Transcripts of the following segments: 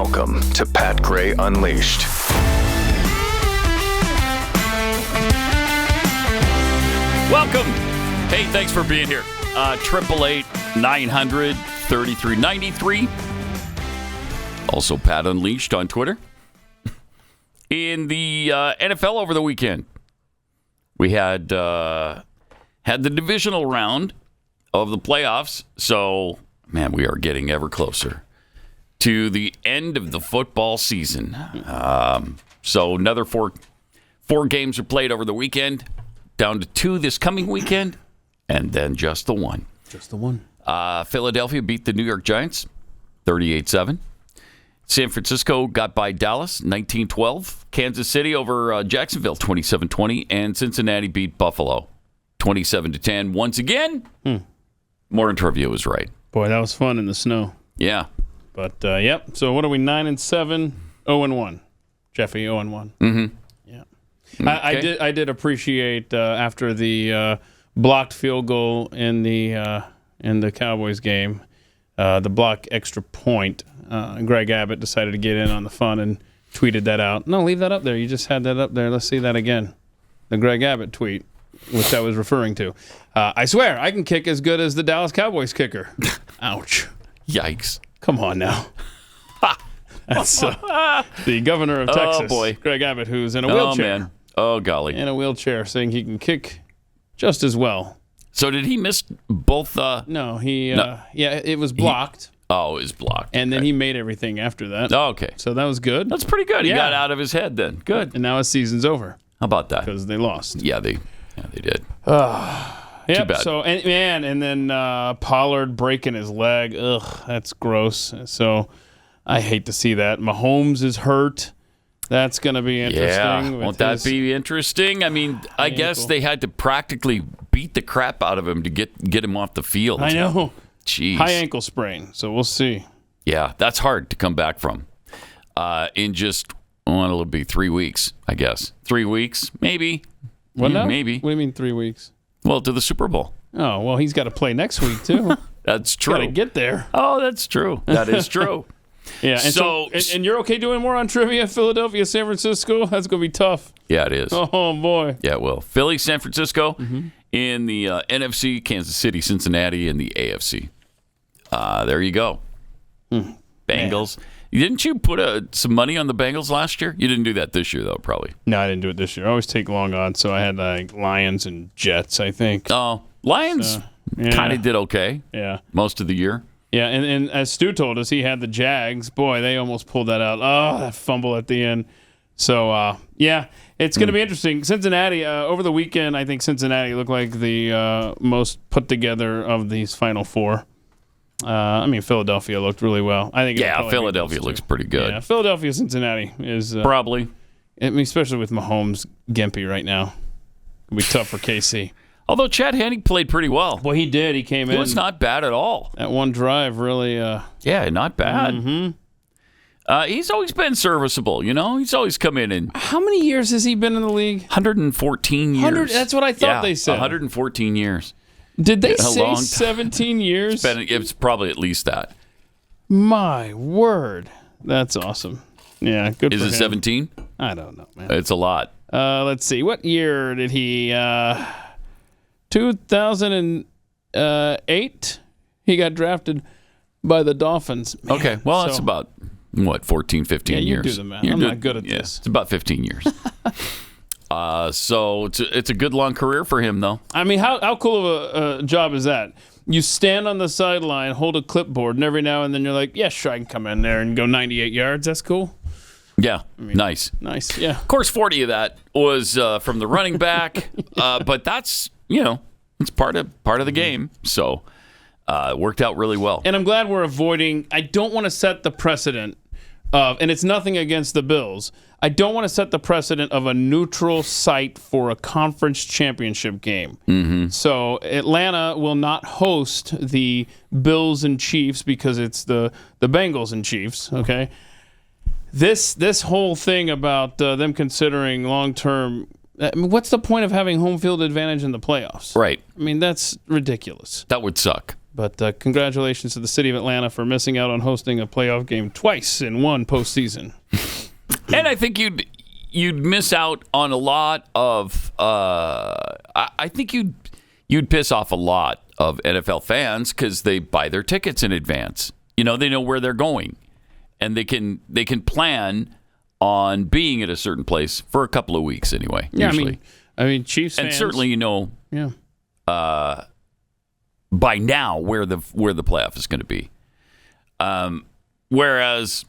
Welcome to Pat Gray Unleashed. Welcome. Hey, thanks for being here. 888-900-3393. Also, Pat Unleashed on Twitter. In the NFL over the weekend, we had the divisional round of the playoffs. So, man, we are getting ever closer to the end of the football season. So another four games are played over the weekend, down to 2 this coming weekend, and then just the one. Just the one. Philadelphia beat the New York Giants 38-7. San Francisco got by Dallas 19-12. Kansas City over Jacksonville 27-20. And Cincinnati beat Buffalo 27-10. Once again, Morton Trivia was right. Boy, that was fun in the snow. Yeah. But, yep. So what are we, 9-7, 0-1. Jeffy, 0-1. Mm-hmm. Yeah. Okay. I did appreciate after the blocked field goal in the Cowboys game, the block extra point. Greg Abbott decided to get in on the fun and tweeted that out. No, leave that up there. You just had that up there. Let's see that again. The Greg Abbott tweet, which I was referring to. I swear, I can kick as good as the Dallas Cowboys kicker. Ouch. Yikes. Come on now. That's the governor of Texas, boy. Greg Abbott, who's in a wheelchair. Oh, man. Oh, golly. In a wheelchair, saying he can kick just as well. So did he miss both? No, it was blocked. It was blocked. And then he made everything after that. Oh, okay. So that was good. That's pretty good. He Yeah. got out of his head then. Good. And now his season's over How about that? because they lost. Yeah, they did. Yep. bad. So and then Pollard breaking his leg. Ugh, that's gross. So I hate to see that. Mahomes is hurt. That's going to be interesting. Yeah, with won't that his- be interesting? I mean, I guess ankle. they had to practically beat the crap out of him to get him off the field. I know. Jeez. High ankle sprain. So we'll see. Yeah, that's hard to come back from. In just, it'll be 3 weeks, I guess. 3 weeks, maybe. What now? Maybe. What do you mean 3 weeks? Well, to the Super Bowl. Oh, well, he's got to play next week, too. That's true. Got to get there. Oh, that's true. That is true. Yeah, and So- and you're okay doing more on trivia? Philadelphia, San Francisco? That's going to be tough. Yeah, it is. Oh, boy. Yeah, well, Philly, San Francisco in the NFC, Kansas City, Cincinnati in the AFC. There you go. Bengals. Didn't you put some money on the Bengals last year? You didn't do that this year, though, probably. No, I didn't do it this year. I always take long odds, so I had like Lions and Jets, I think. Oh, Lions yeah. kind of did okay Yeah. most of the year. Yeah, and as Stu told us, he had the Jags. Boy, they almost pulled that out. Oh, that fumble at the end. So, yeah, it's going to be interesting. Cincinnati, over the weekend, I think Cincinnati looked like the most put together of these Final Four. Philadelphia looked really well. I think. Yeah, Philadelphia looks pretty good. Yeah, Philadelphia, Cincinnati is Probably. especially with Mahomes gimpy right now. It'll be tough for KC. Although Chad Henne played pretty well. Well, he did. He came It in. was not bad at all. That one drive really. Yeah, not bad. He's always been serviceable, you know? He's always come in and How many years has he been in the league? 114 years. 100 that's what I thought they said. 114 years. Did they A say long time. 17 years? It's probably at least that. My word. That's awesome. Yeah, good Is for it him. 17? I don't know, man. It's a lot. Let's see. What year did he 2008 he got drafted by the Dolphins. Man, Okay, well, that's about, 14, 15 Yeah, you years. do the math. I'm not good at this. It's about 15 years. So it's a good long career for him, though. I mean, how cool of a job is that? You stand on the sideline, hold a clipboard, and every now and then you're like, yeah, sure, I can come in there and go 98 yards. That's cool. Yeah, nice. Nice, yeah. Of course, 40 of that was from the running back, but that's, it's part of the game. So it worked out really well. And I'm glad we're avoiding, I don't want to set the precedent of, and it's nothing against the Bills, I don't want to set the precedent of a neutral site for a conference championship game. Mm-hmm. So Atlanta will not host the Bills and Chiefs because it's the Bengals and Chiefs, okay? This whole thing about them considering long-term, what's the point of having home field advantage in the playoffs? Right. I mean, that's ridiculous. That would suck. But congratulations to the city of Atlanta for missing out on hosting a playoff game twice in one postseason. And I think you'd miss out on a lot of. I think you'd piss off a lot of NFL fans because they buy their tickets in advance. They know where they're going, and they can plan on being at a certain place for a couple of weeks anyway. Yeah, usually. I mean, Chiefs fans, and certainly yeah. By now where the playoff is going to be. Whereas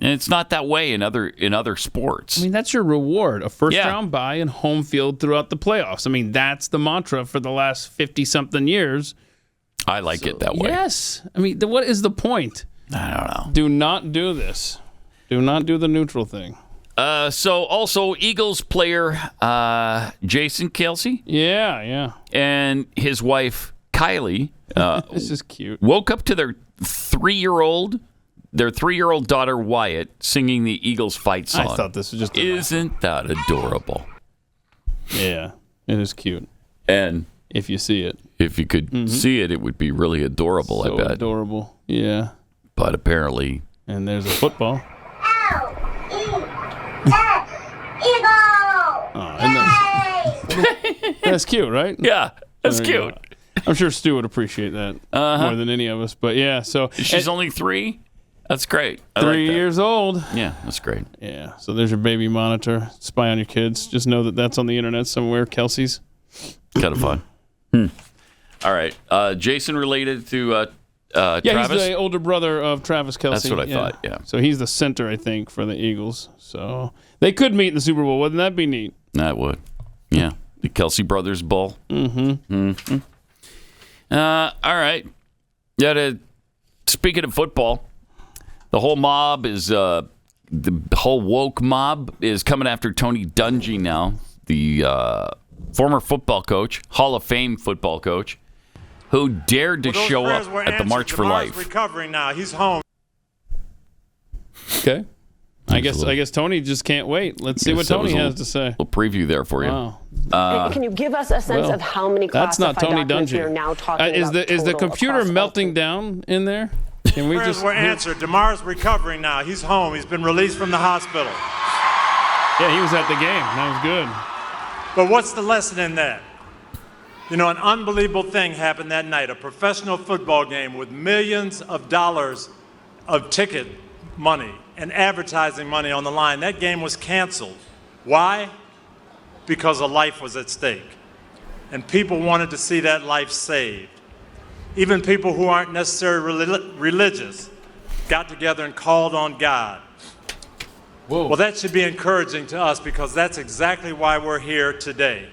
it's not that way in other sports. I mean, that's your reward, a first-round bye and home field throughout the playoffs. I mean, that's the mantra for the last 50-something years. I like it that way. Yes. I mean, what is the point? I don't know. Do not do this. Do not do the neutral thing. So also Eagles player Jason Kelsey. Yeah. And his wife Kylie. This is cute. Woke up to their 3-year-old daughter Wyatt singing the Eagles fight song. I thought this was just Isn't that adorable? Yeah, it is cute. And if you see it. If you could see it, it would be really adorable, so I bet. Adorable. Yeah. But apparently. And there's a football. That's cute, right? Yeah, that's cute. I'm sure Stu would appreciate that more than any of us. But yeah, so she's only 3. That's great. 3 years old. Yeah, that's great. Yeah. So there's your baby monitor. Spy on your kids. Just know that that's on the internet somewhere. Kelsey's. Kind of fun. All right. Jason related to yeah, Travis? He's the older brother of Travis Kelsey. That's what I thought. Yeah. So he's the center, I think, for the Eagles. So they could meet in the Super Bowl. Wouldn't that be neat? That would. Yeah. The Kelsey Brothers Bowl. Mm-hmm. All right. Yeah. Speaking of football, the whole mob is the whole woke mob is coming after Tony Dungy now, the former football coach, Hall of Fame football coach, who dared to show up at the March for Life. Recovering now. He's home. Okay. I guess Tony just can't wait. Let's see what Tony has to say. A preview there for you. Wow. Can you give us a sense of how many classified documents we are now talking about? Is the computer melting down in there? Can we Prayers were answered. DeMar's recovering now. He's home. He's been released from the hospital. Yeah, he was at the game. That was good. But what's the lesson in that? An unbelievable thing happened that night. A professional football game with millions of dollars of ticket money and advertising money on the line. That game was canceled. Why? Because a life was at stake. And people wanted to see that life saved. Even people who aren't necessarily religious got together and called on God. Whoa. Well, that should be encouraging to us because that's exactly why we're here today.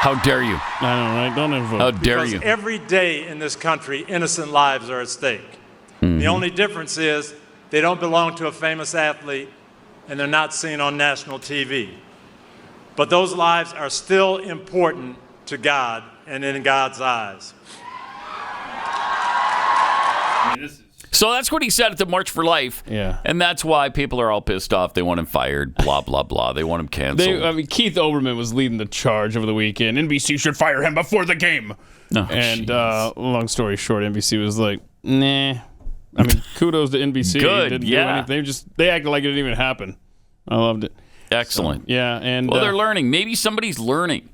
How dare you? I know, right? Don't invoke. How dare because you? Every day in this country, innocent lives are at stake. Mm-hmm. The only difference is they don't belong to a famous athlete and they're not seen on national TV. But those lives are still important to God and in God's eyes. So that's what he said at the March for Life. Yeah. And that's why people are all pissed off. They want him fired, blah, blah, blah. They want him canceled. Keith Olbermann was leading the charge over the weekend. NBC should fire him before the game. Long story short, NBC was like, nah. I mean, kudos to NBC. Good, didn't do anything. They acted like it didn't even happen. I loved it. Excellent. So, yeah. And well, they're learning. Maybe somebody's learning.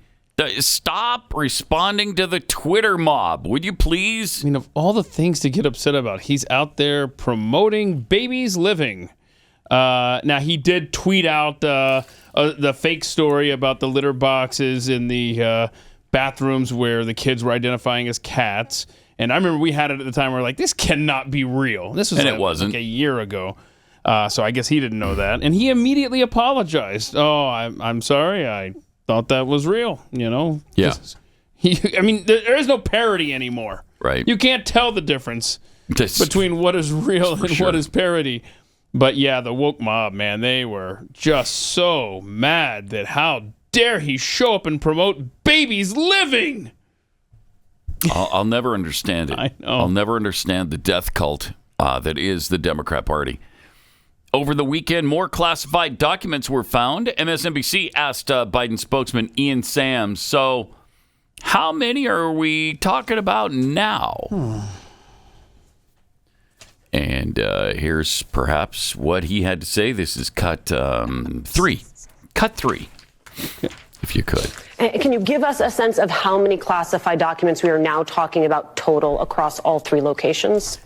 Stop responding to the Twitter mob, would you please? I mean, of all the things to get upset about, he's out there promoting babies living. Now, he did tweet out the fake story about the litter boxes in the bathrooms where the kids were identifying as cats. And I remember we had it at the time. We were like, this cannot be real. This was it wasn't. Like a year ago. So I guess he didn't know that. And he immediately apologized. Oh, I'm sorry. I thought that was real, Yeah. I mean, there is no parody anymore. Right. You can't tell the difference between what is real and what is parody. But yeah, the woke mob, man, they were just so mad that how dare he show up and promote babies living. I'll never understand it. I know. I'll never understand the death cult that is the Democrat Party. Over the weekend, more classified documents were found. MSNBC asked Biden spokesman Ian Sams, so How many are we talking about now? And here's perhaps what he had to say. This is cut 3. Cut 3, if you could. Can you give us a sense of how many classified documents we are now talking about total across all 3 locations?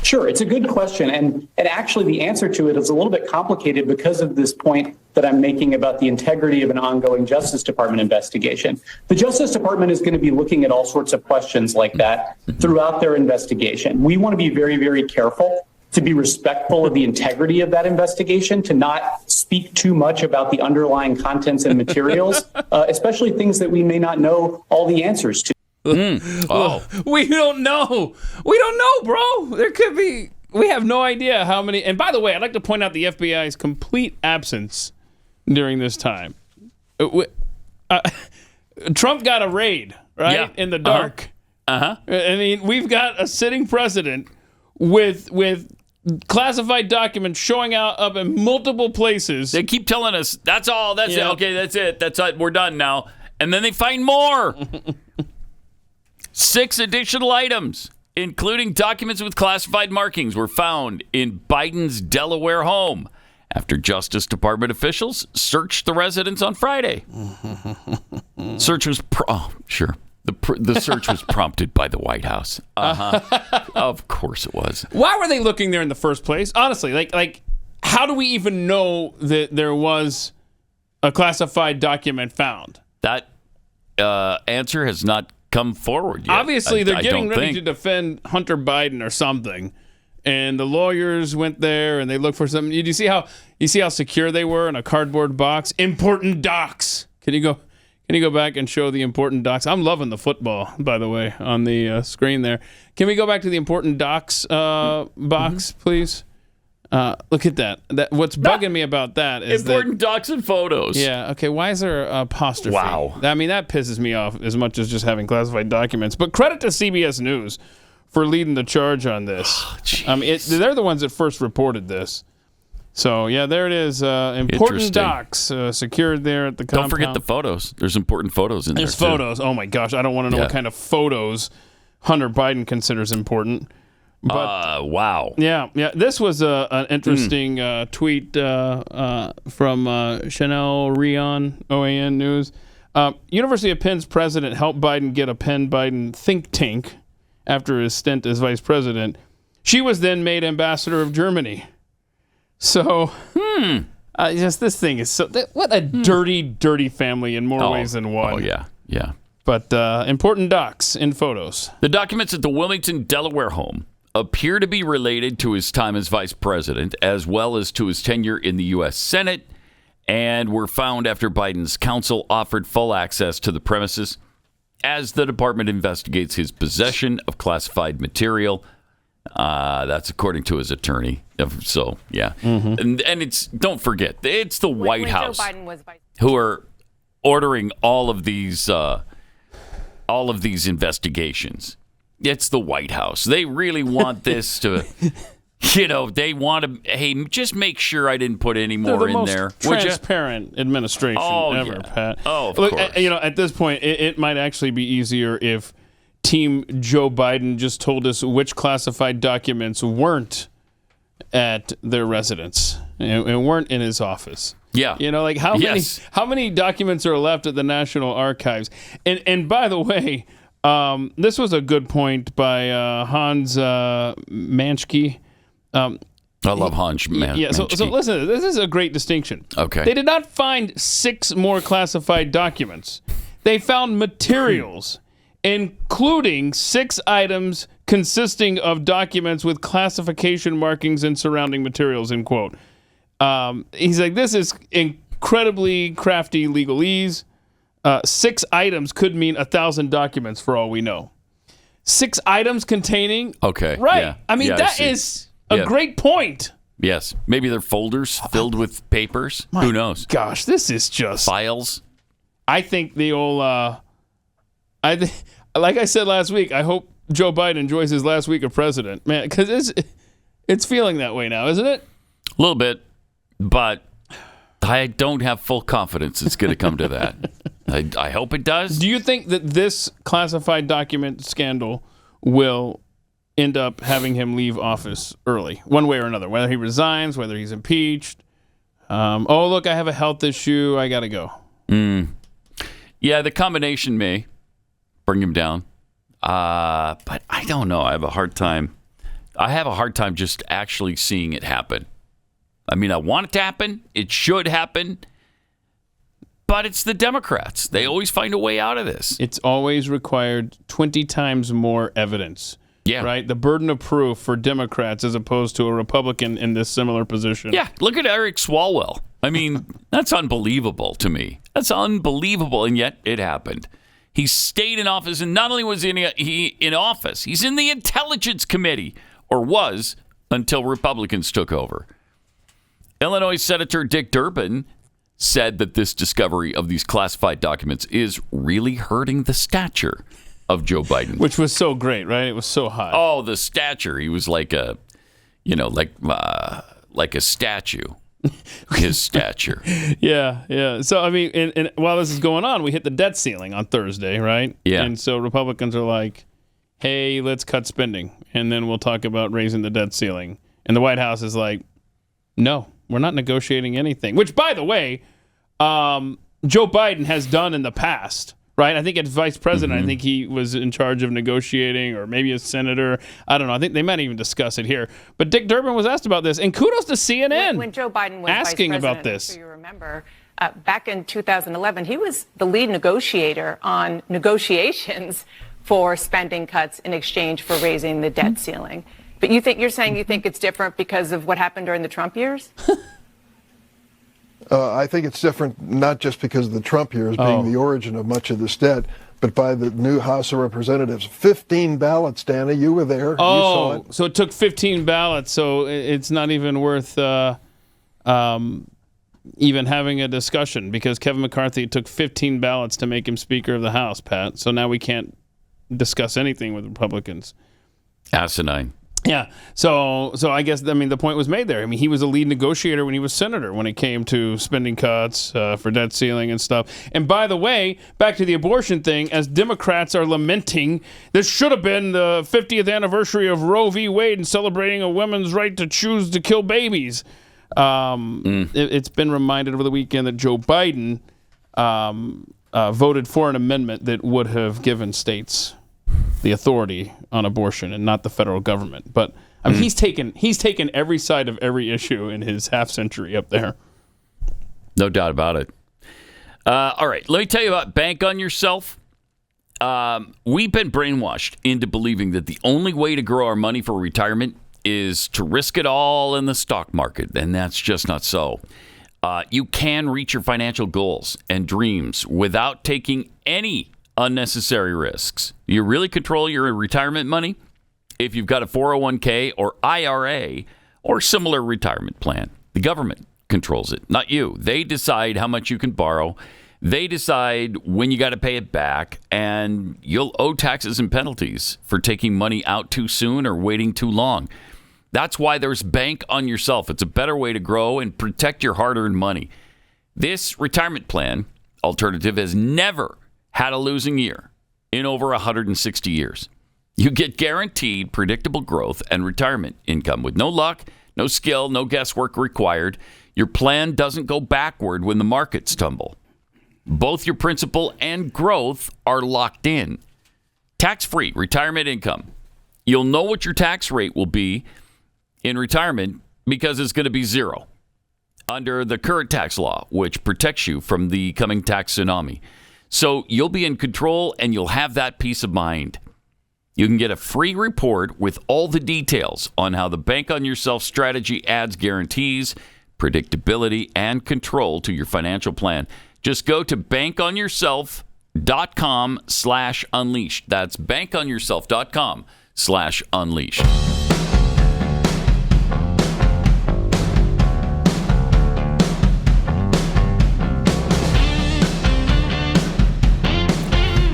Sure, it's a good question. And actually, the answer to it is a little bit complicated because of this point that I'm making about the integrity of an ongoing Justice Department investigation. The Justice Department is going to be looking at all sorts of questions like that throughout their investigation. We want to be very, very careful to be respectful of the integrity of that investigation, to not speak too much about the underlying contents and materials, especially things that we may not know all the answers to. We don't know. We don't know, bro. There could be. We have no idea how many. And by the way, I'd like to point out the FBI's complete absence during this time. Trump got a raid, right? In the dark. I mean, we've got a sitting president with classified documents showing up in multiple places. They keep telling us, that's all, that's it. Okay, that's it. That's it. We're done now. And then they find more. 6 additional items, including documents with classified markings, were found in Biden's Delaware home after Justice Department officials searched the residence on Friday. Search was the search was prompted by the White House. Of course it was. Why were they looking there in the first place? Honestly, like how do we even know that there was a classified document found? That answer has not come forward yet. Obviously, they're getting ready to defend Hunter Biden or something, and the lawyers went there and they looked for something. You see how secure they were in a cardboard box? Important docs. Can you go back and show the important docs? I'm loving the football, by the way, on the screen there. Can we go back to the important docs box, please? Look at that. What's bugging me about that is important docs and photos. Yeah. Okay. Why is there an apostrophe? Wow. I mean, that pisses me off as much as just having classified documents. But credit to CBS News for leading the charge on this. They're the ones that first reported this. So yeah, there it is. Important docs secured there at the compound. Don't forget the photos. There's important photos in there. There's photos. Oh my gosh, I don't want to know what kind of photos Hunter Biden considers important. But, wow. Yeah. This was an interesting tweet from Chanel Rion, OAN News. University of Penn's president helped Biden get a Penn Biden think tank after his stint as vice president. She was then made ambassador of Germany. So, just this thing is so... What a dirty, dirty family in more ways than one. Oh, yeah. But important docs in photos. The documents at the Wilmington, Delaware home appear to be related to his time as vice president, as well as to his tenure in the U.S. Senate, and were found after Biden's counsel offered full access to the premises as the department investigates his possession of classified material. That's according to his attorney. So, yeah. And it's, don't forget, it's the White House who are ordering all of these investigations. It's the White House. They really want this to, they want to, hey, just make sure I didn't put any more in there. Transparent administration ever, Pat. Oh, of course. At this point, it might actually be easier if Team Joe Biden just told us which classified documents weren't at their residence and weren't in his office. Yeah. How many documents are left at the National Archives? And by the way, this was a good point by Hans Manschke. I love Hans Manschke. Yeah, so listen, this is a great distinction. Okay. They did not find 6 more classified documents. They found materials, including 6 items consisting of documents with classification markings and surrounding materials, end quote. He's like, this is incredibly crafty legalese. 6 items could mean 1,000 documents for all we know. 6 items containing... Okay. Right. Yeah. I mean, that is a great point. Yes. Maybe they're folders filled with papers. Who knows? Gosh, this is just... Files. I think the old... like I said last week, I hope Joe Biden enjoys his last week of president. Man, because it's feeling that way now, isn't it? A little bit, but... I don't have full confidence it's going to come to that. I hope it does. Do you think that this classified document scandal will end up having him leave office early, one way or another, whether he resigns, whether he's impeached? Oh, look, I have a health issue. I got to go. Yeah, the combination may bring him down. But I don't know. I have a hard time just actually seeing it happen. I mean, I want it to happen. It should happen. But it's the Democrats. They always find a way out of this. It's always required 20 times more evidence. Yeah. Right? The burden of proof for Democrats as opposed to a Republican in this similar position. Yeah. Look at Eric Swalwell. I mean, that's unbelievable to me. That's unbelievable. And yet it happened. He stayed in office, and not only was he in office, he's in the Intelligence Committee, or was, until Republicans took over. Illinois Senator Dick Durbin said that this discovery of these classified documents is really hurting the stature of Joe Biden. Which was so great, right? It was so high. Oh, the stature. He was like a statue. His stature. Yeah. So, I mean, and while this is going on, we hit the debt ceiling on Thursday, right? Yeah. And so Republicans are like, hey, let's cut spending, and then we'll talk about raising the debt ceiling. And the White House is like, no, we're not negotiating anything. Which, by the way, Joe Biden has done in the past, right? I think as vice president, I think he was in charge of negotiating, or maybe as senator. I don't know. I think they might even discuss it here. But Dick Durbin was asked about this, and kudos to CNN when Joe Biden was asking vice about president, this. I'm sure you remember, back in 2011, he was the lead negotiator on negotiations for spending cuts in exchange for raising the debt ceiling. But you're saying you think it's different because of what happened during the Trump years? I think it's different not just because of the Trump years being the origin of much of this debt, but by the new House of Representatives. 15 ballots, Dana. You were there. You saw it. So it took 15 ballots, so it's not even worth even having a discussion, because Kevin McCarthy took 15 ballots to make him Speaker of the House, Pat. So now we can't discuss anything with Republicans. Asinine. Yeah. So I guess, the point was made there. I mean, he was a lead negotiator when he was senator when it came to spending cuts for debt ceiling and stuff. And by the way, back to the abortion thing, as Democrats are lamenting, this should have been the 50th anniversary of Roe v. Wade and celebrating a woman's right to choose to kill babies. It's been reminded over the weekend that Joe Biden voted for an amendment that would have given states the authority on abortion and not the federal government. But I mean, he's taken every side of every issue in his half century up there. No doubt about it. All right, let me tell you about Bank on Yourself. We've been brainwashed into believing that the only way to grow our money for retirement is to risk it all in the stock market, and that's just not so. You can reach your financial goals and dreams without taking any unnecessary risks. You really control your retirement money if you've got a 401k or IRA or similar retirement plan. The government controls it, not you. They decide how much you can borrow. They decide when you got to pay it back, and you'll owe taxes and penalties for taking money out too soon or waiting too long. That's why there's Bank on Yourself. It's a better way to grow and protect your hard-earned money. This retirement plan alternative has never had a losing year in over 160 years. You get guaranteed predictable growth and retirement income with no luck, no skill, no guesswork required. Your plan doesn't go backward when the markets tumble. Both your principal and growth are locked in. Tax-free retirement income. You'll know what your tax rate will be in retirement because it's going to be zero under the current tax law, which protects you from the coming tax tsunami. So you'll be in control, and you'll have that peace of mind. You can get a free report with all the details on how the Bank on Yourself strategy adds guarantees, predictability, and control to your financial plan. Just go to bankonyourself.com/unleashed. That's bankonyourself.com/unleashed.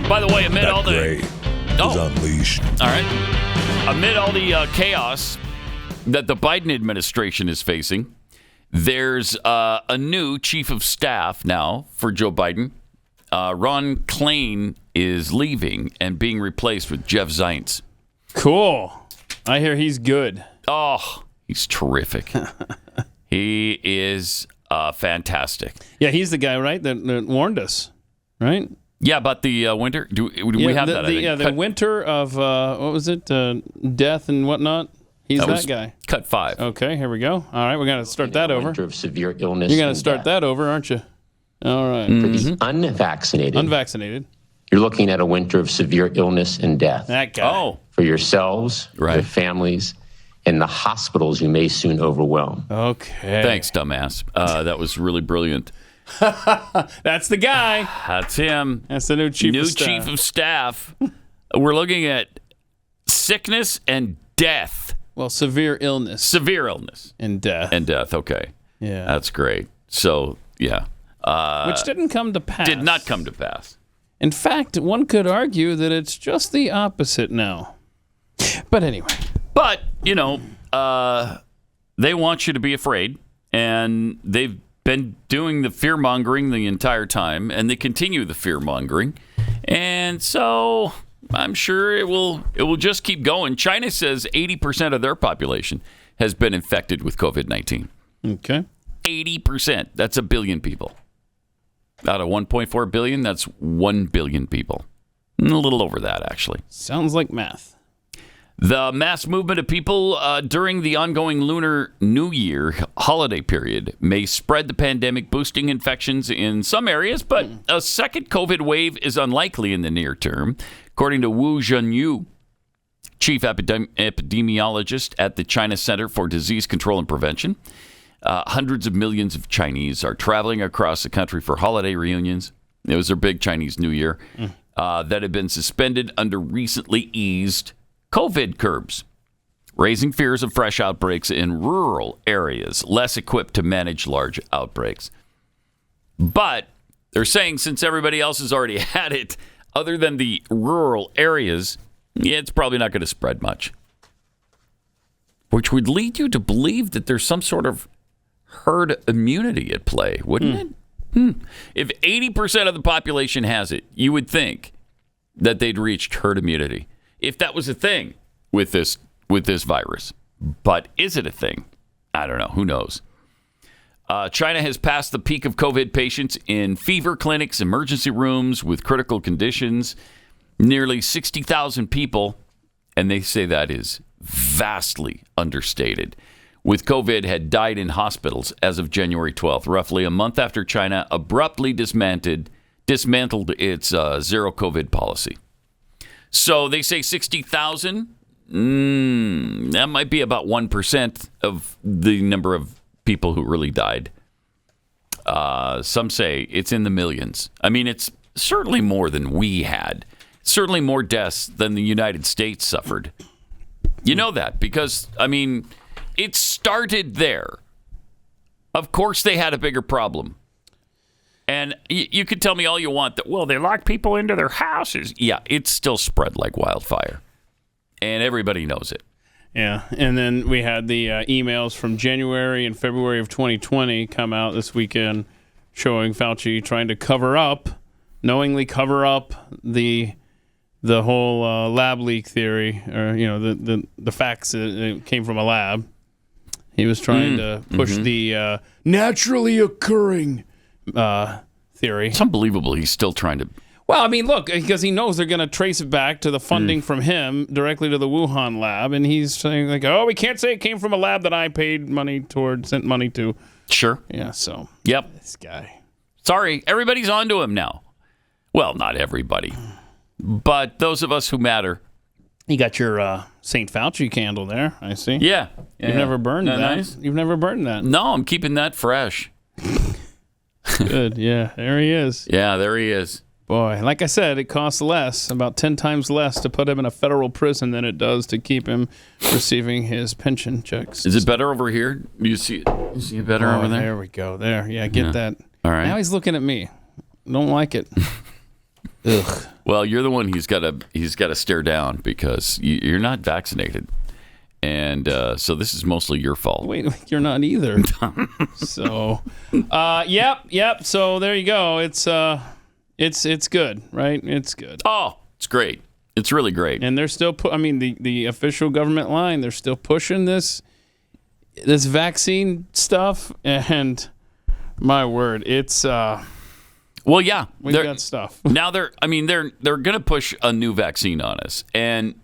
By the way, amid all the is unleashed. All right. Amid all the chaos that the Biden administration is facing, There's a new chief of staff now for Joe Biden. Ron Klain is leaving and being replaced with Jeff Zients. Cool. I hear he's good. Oh, he's terrific. He is fantastic. Yeah, he's the guy, right, that warned us, right? Yeah, about the winter. Do we have that? The winter of, what was it, death and whatnot? He's that guy. Cut 5. Okay, here we go. All right, we're going to start that over. Winter of severe illness. You're going to start that over, aren't you? All right. For the unvaccinated. You're looking at a winter of severe illness and death. That guy. Oh. For yourselves, your families, and the hospitals you may soon overwhelm. Okay. Thanks, dumbass. That was really brilliant. That's the guy. That's him. That's the new chief of staff. We're looking at sickness and death. Well, severe illness. Severe illness. And death. And death, okay. Yeah. That's great. So, yeah. Which didn't come to pass. Did not come to pass. In fact, one could argue that it's just the opposite now. But anyway. But, they want you to be afraid, and they've been doing the fear-mongering the entire time, and they continue the fear-mongering. And so I'm sure it will just keep going. China says 80% of their population has been infected with COVID-19. Okay. 80%. That's a billion people. Out of 1.4 billion, that's 1 billion people. A little over that, actually. Sounds like math. The mass movement of people during the ongoing Lunar New Year holiday period may spread the pandemic, boosting infections in some areas, but a second COVID wave is unlikely in the near term, according to Wu Zhenyu, chief epidemiologist at the China Center for Disease Control and Prevention. Hundreds of millions of Chinese are traveling across the country for holiday reunions. It was their big Chinese New Year that had been suspended under recently eased COVID curbs, raising fears of fresh outbreaks in rural areas less equipped to manage large outbreaks. But they're saying since everybody else has already had it, other than the rural areas, it's probably not going to spread much. Which would lead you to believe that there's some sort of herd immunity at play, wouldn't it? If 80% of the population has it, you would think that they'd reached herd immunity. If that was a thing with this virus. But is it a thing? I don't know. Who knows? China has passed the peak of COVID patients in fever clinics, emergency rooms with critical conditions. Nearly 60,000 people, and they say that is vastly understated, with COVID had died in hospitals as of January 12th, roughly a month after China abruptly dismantled its zero COVID policy. So they say 60,000. That might be about 1% of the number of people who really died. Some say it's in the millions. I mean, it's certainly more than we had. Certainly more deaths than the United States suffered. You know that because, I mean, it started there. Of course they had a bigger problem. And you could tell me all you want that, well, they locked people into their houses. Yeah, it's still spread like wildfire. And everybody knows it. Yeah, and then we had the emails from January and February of 2020 come out this weekend showing Fauci trying to knowingly cover up the whole lab leak theory, or, the facts that it came from a lab. He was trying to push the naturally occurring theory. It's unbelievable. He's still trying to. Well, I mean, look, because he knows they're going to trace it back to the funding from him directly to the Wuhan lab, and he's saying like, "Oh, we can't say it came from a lab that I sent money to." Sure. Yeah. So. Yep. This guy. Sorry, everybody's onto him now. Well, not everybody, but those of us who matter. You got your St. Fauci candle there, I see. Yeah. You've never burned that. Nice? You've never burned that. No, I'm keeping that fresh. Good. Yeah, there he is. Yeah, there he is. Boy, like I said, it costs less, about 10 times less to put him in a federal prison than it does to keep him receiving his pension checks. Is it better over here? Do you see it? You see it better over there? There we go. There. Yeah, get that. All right. Now he's looking at me. Don't like it. Ugh. Well, you're the one he's got to stare down because you're not vaccinated. And so this is mostly your fault. Wait, you're not either. So, yep. So there you go. It's good, right? It's good. Oh, it's great. It's really great. And they're still the official government line, they're still pushing this vaccine stuff, and my word, it's well, yeah, we got stuff. Now they're going to push a new vaccine on us, and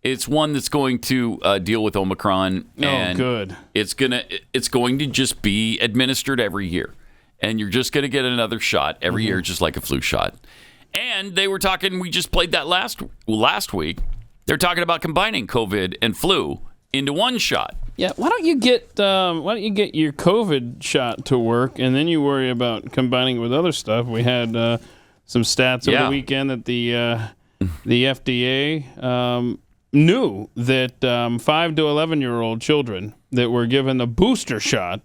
it's one that's going to deal with Omicron. And good. It's going to just be administered every year, and you're just going to get another shot every year, just like a flu shot. And they were talking. We just played that last week. They're talking about combining COVID and flu into one shot. Yeah, why don't you get your COVID shot to work, and then you worry about combining it with other stuff? We had some stats over the weekend that the FDA knew that 5 to 11-year-old children that were given the booster shot,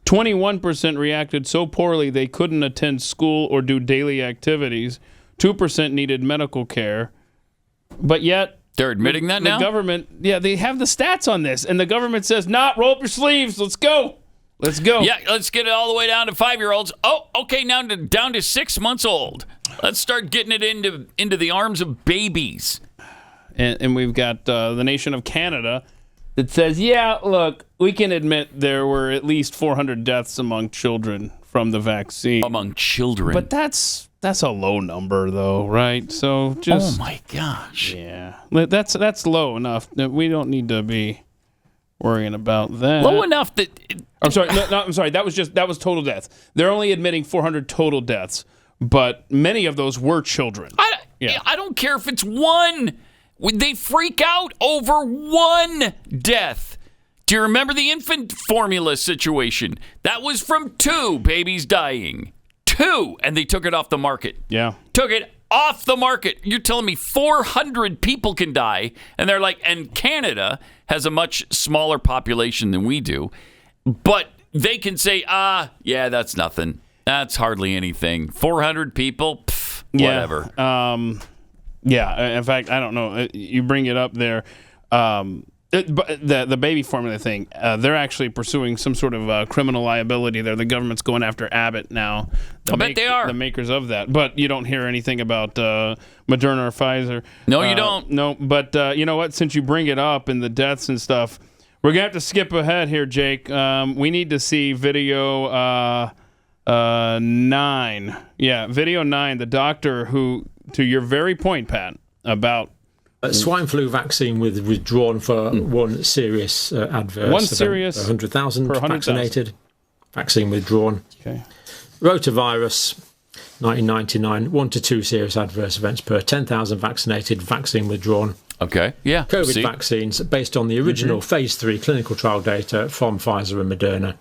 21% reacted so poorly they couldn't attend school or do daily activities. 2% needed medical care, but yet they're admitting that now? The government, they have the stats on this, and the government says, roll up your sleeves, let's go. Yeah, let's get it all the way down to 5-year-olds. Oh, okay, now down to 6 months old. Let's start getting it into the arms of babies. And we've got the nation of Canada that says, look, we can admit there were at least 400 deaths among children from the vaccine. Among children. But that's a low number, though, right? So just... Oh, my gosh. Yeah. That's low enough that we don't need to be worrying about that. Low enough that... I'm sorry. No, I'm sorry. That was total death. They're only admitting 400 total deaths, but many of those were children. I don't care if it's one. They freak out over one death. Do you remember the infant formula situation? That was from 2 babies dying. 2, and they took it off the market. Yeah. Took it off the market. You're telling me 400 people can die, and they're like, and Canada has a much smaller population than we do, but they can say, that's nothing. That's hardly anything. 400 people, whatever. In fact, I don't know. You bring it up there. The baby formula thing, they're actually pursuing some sort of criminal liability there. The government's going after Abbott now. I bet they are. The makers of that. But you don't hear anything about Moderna or Pfizer. No, you don't. No, but you know what? Since you bring it up and the deaths and stuff, we're going to have to skip ahead here, Jake. We need to see video 9. Yeah, video 9, the doctor who, to your very point, Pat, about... swine flu vaccine withdrawn for one serious adverse. One serious 100,000 vaccinated. Vaccine withdrawn. Okay. Rotavirus, 1999, 1 to 2 serious adverse events per 10,000 vaccinated. Vaccine withdrawn. Okay. Yeah. COVID vaccines based on the original phase 3 clinical trial data from Pfizer and Moderna.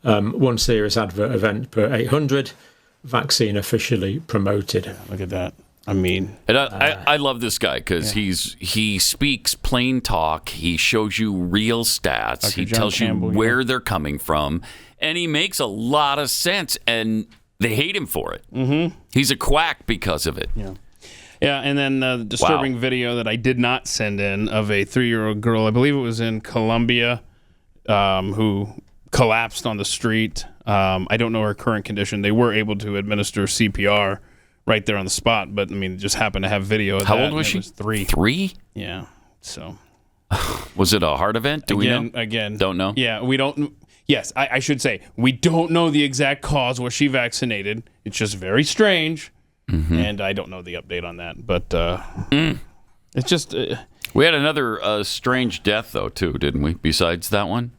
1 serious adverse event per 800. Vaccine officially promoted. Yeah, look at that. I mean, and I love this guy because he speaks plain talk. He shows you real stats. Dr. He John tells Campbell, you where they're coming from, and he makes a lot of sense. And they hate him for it. Mm-hmm. He's a quack because of it. Yeah. And then the disturbing video that I did not send in of a 3-year-old girl, I believe it was in Colombia, who collapsed on the street. I don't know her current condition. They were able to administer CPR right there on the spot, but I mean, just happened to have video of that. How old was she? Was 3. 3? Yeah. So, was it a heart event? Do we know? Again, don't know. Yeah, we don't. Yes, I should say we don't know the exact cause. Was she vaccinated? It's just very strange, and I don't know the update on that. But it's just we had another strange death though too, didn't we? Besides that one,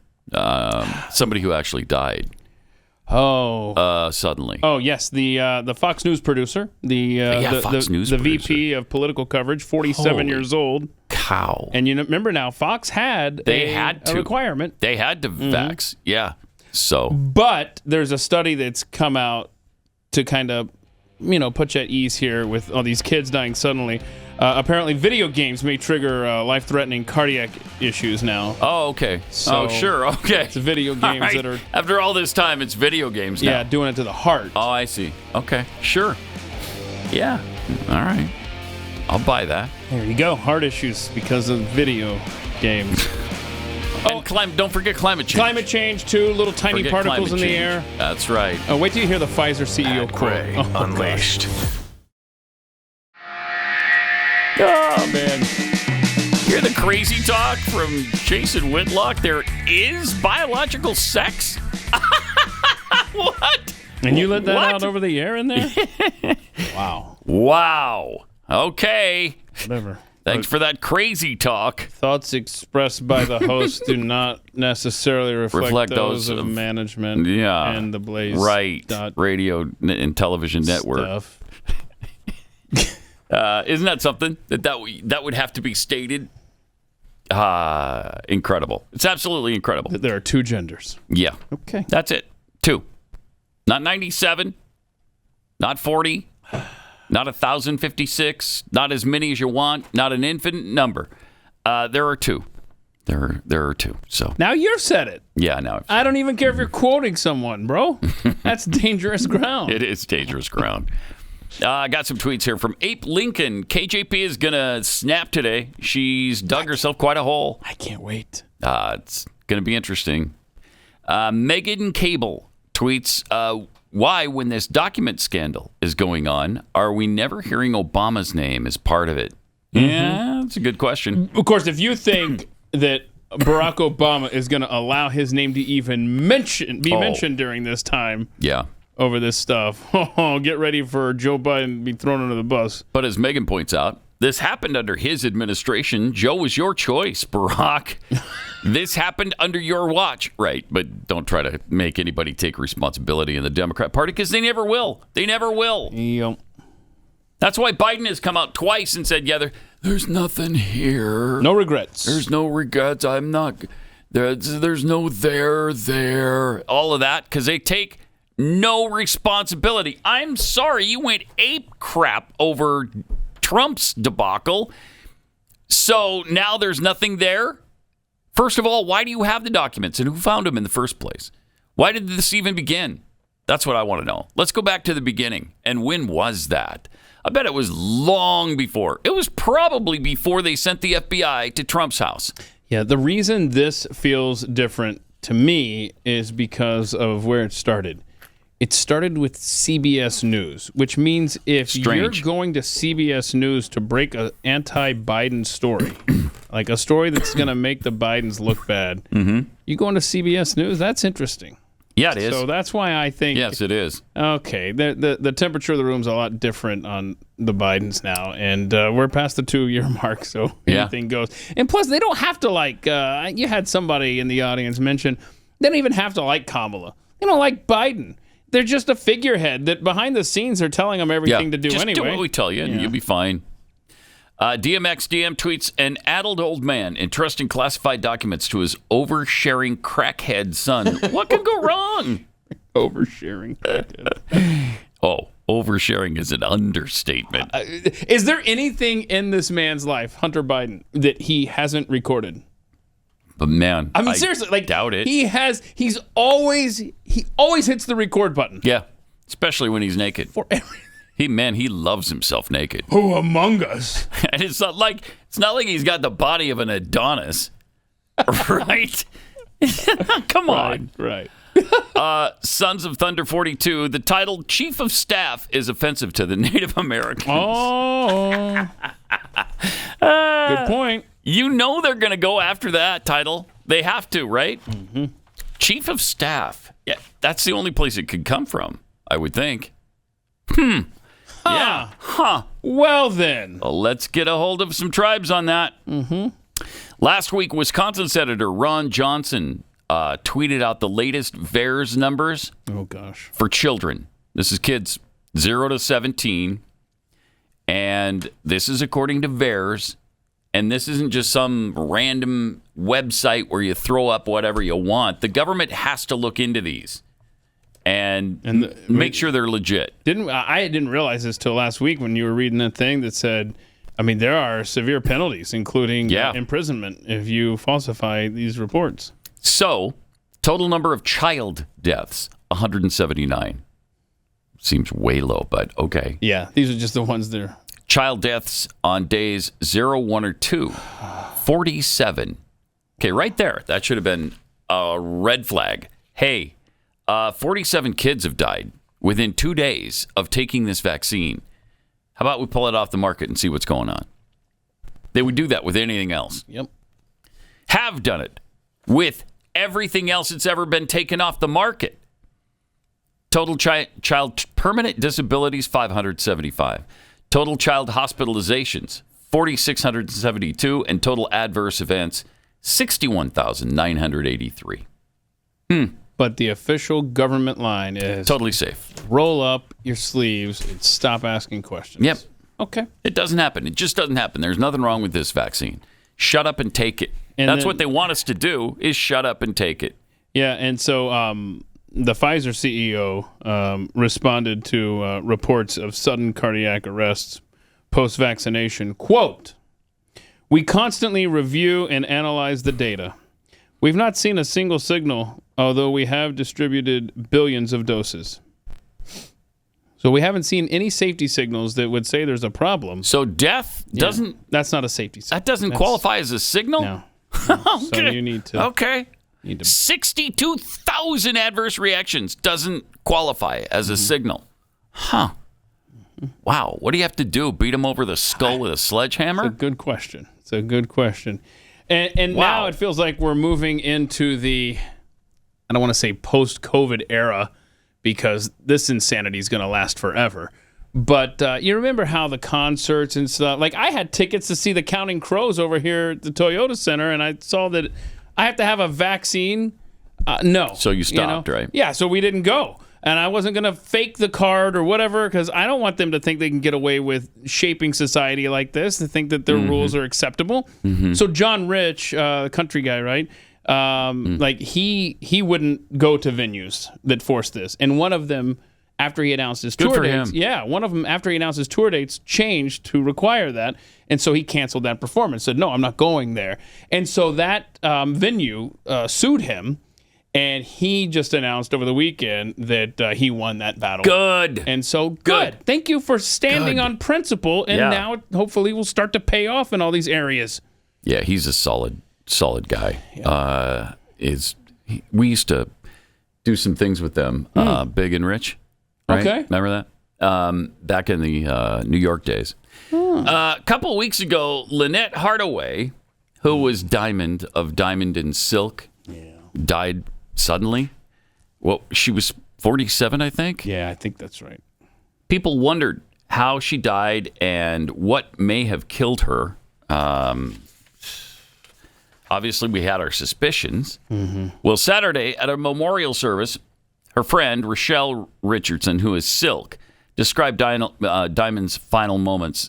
somebody who actually died. Suddenly. Oh yes, the Fox News producer, Fox News the producer. VP of political coverage, 47 years old. Cow. And you remember now, Fox had a requirement. They had to vax. Yeah. So. But there's a study that's come out to kind of, put you at ease here with all these kids dying suddenly. Apparently, video games may trigger life-threatening cardiac issues now. Oh, okay. So sure. Okay. It's video games that are... After all this time, it's video games now. Yeah, doing it to the heart. Oh, I see. Okay. Sure. Yeah. All right. I'll buy that. There you go. Heart issues because of video games. Don't forget climate change. Climate change, too. Little tiny Forget particles in climate the change. air. That's right. Oh, wait till you hear the Pfizer CEO Pat quote. Gray Unleashed. Oh, man. Hear the crazy talk from Jason Whitlock? There is biological sex? What? And you let that out over the air in there? Wow. Okay. Whatever. Thanks for that crazy talk. Thoughts expressed by the host do not necessarily reflect those of management and the Blaze radio and television network. Isn't that something that would have to be stated? Incredible. It's absolutely incredible. There are two genders. Yeah. Okay. That's it. Two. Not 97. Not 40. Not 1,056. Not as many as you want. Not an infinite number. There are two. There are two. So now you've said it. Yeah, now I don't even care if you're quoting someone, bro. That's dangerous ground. It is dangerous ground. I got some tweets here from Ape Lincoln. KJP is going to snap today. She's dug herself quite a hole. I can't wait. It's going to be interesting. Megan Cable tweets, why, when this document scandal is going on, are we never hearing Obama's name as part of it? Yeah, that's a good question. Of course, if you think that Barack Obama is going to allow his name to even mentioned during this time. Yeah. Over this stuff. Get ready for Joe Biden to be thrown under the bus. But as Megan points out, this happened under his administration. Joe was your choice, Barack. This happened under your watch. Right, but don't try to make anybody take responsibility in the Democrat Party because they never will. They never will. Yep. That's why Biden has come out twice and said, there's nothing here. No regrets. There's no regrets. I'm not... There's no there. All of that because they take... no responsibility. I'm sorry you went ape crap over Trump's debacle. So now there's nothing there? First of all, why do you have the documents and who found them in the first place? Why did this even begin? That's what I want to know. Let's go back to the beginning. And when was that? I bet it was long before. It was probably before they sent the FBI to Trump's house. Yeah, the reason this feels different to me is because of where it started. It started with CBS News, which means if you're going to CBS News to break an anti-Biden story, like a story that's going to make the Bidens look bad, you go into CBS News, that's interesting. Yeah, it is. So that's why I think... Yes, it is. Okay, the temperature of the room's a lot different on the Bidens now, and we're past the 2-year mark, so anything goes. And plus, they don't have to you had somebody in the audience mention, they don't even have to like Kamala. They don't like Biden. They're just a figurehead that behind the scenes are telling them everything to do just anyway. Do what we tell you, and you'll be fine. DMXDM tweets, an addled old man entrusting classified documents to his oversharing crackhead son. What could go wrong? Oversharing crackhead. Oversharing is an understatement. Is there anything in this man's life, Hunter Biden, that he hasn't recorded? But man, I mean, seriously, doubt it. He always hits the record button. Yeah, especially when he's naked. For everything. He loves himself naked. Who among us? And it's not like he's got the body of an Adonis, right? Come on, right. Sons of Thunder 42. The title Chief of Staff is offensive to the Native Americans. Oh, good point. You know they're going to go after that title. They have to, right? Mm-hmm. Chief of Staff. Yeah, that's the only place it could come from, I would think. Yeah. Well, then. Well, let's get a hold of some tribes on that. Last week, Wisconsin Senator Ron Johnson tweeted out the latest VAERS numbers for children. This is kids 0 to 17. And this is according to VAERS. And this isn't just some random website where you throw up whatever you want. The government has to look into these and make sure they're legit. I didn't realize this till last week when you were reading that thing that said, I mean, there are severe penalties, including imprisonment, if you falsify these reports. So, total number of child deaths, 179. Seems way low, but okay. Yeah, these are just the ones that are... Child deaths on days 0, 1, or 2, 47. Okay, right there. That should have been a red flag. Hey, 47 kids have died within 2 days of taking this vaccine. How about we pull it off the market and see what's going on? They would do that with anything else. Yep. Have done it with everything else that's ever been taken off the market. Total child permanent disabilities, 575. Total child hospitalizations, 4,672. And total adverse events, 61,983. But the official government line is totally safe. Roll up your sleeves and stop asking questions. Yep. Okay. It doesn't happen. It just doesn't happen. There's nothing wrong with this vaccine. Shut up and take it. And that's then, what they want us to do, is shut up and take it. Yeah, and so the Pfizer CEO responded to reports of sudden cardiac arrests post-vaccination. Quote, "We constantly review and analyze the data. We've not seen a single signal, although we have distributed billions of doses." So we haven't seen any safety signals that would say there's a problem. So death doesn't... Yeah, that's not a safety signal. That doesn't qualify as a signal? No. Okay. So you need to... Okay. 62,000 adverse reactions doesn't qualify as a signal. Huh. Wow. What do you have to do? Beat them over the skull with a sledgehammer? It's a good question. It's a good question. And Wow. now it feels like we're moving into the, I don't want to say post-COVID era, because this insanity is going to last forever. But you remember how the concerts and stuff, like I had tickets to see the Counting Crows over here at the Toyota Center, and I saw that I have to have a vaccine. No. So you stopped, right? Yeah, so we didn't go. And I wasn't going to fake the card or whatever, because I don't want them to think they can get away with shaping society like this, to think that their rules are acceptable. So John Rich, country guy, right? Like he wouldn't go to venues that forced this. And one of them, after he announced his tour dates, one of them after he announced his tour dates changed to require that. And so he canceled that performance, said, no, I'm not going there. And so that venue sued him. And he just announced over the weekend that he won that battle. Good. And so good. Thank you for standing on principle. And now hopefully we'll start to pay off in all these areas. Yeah, he's a solid guy. Yeah. We used to do some things with them, Big and Rich. Right? Okay. Remember that? Back in the New York days. A couple of weeks ago, Lynette Hardaway, who was Diamond of Diamond and Silk, died suddenly. Well, she was 47, I think. Yeah, I think that's right. People wondered how she died and what may have killed her. Obviously, we had our suspicions. Well, Saturday at a memorial service, her friend, Rochelle Richardson, who is Silk, described Diamond's final moments.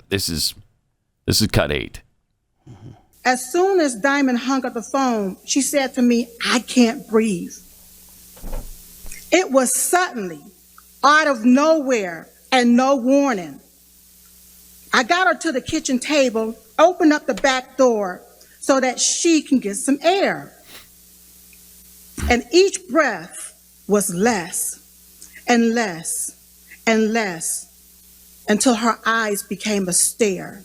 This is cut 8. As soon as Diamond hung up the phone, she said to me, "I can't breathe." It was suddenly, out of nowhere, and no warning. I got her to the kitchen table, opened up the back door so that she can get some air. And each breath was less and less and less until her eyes became a stare.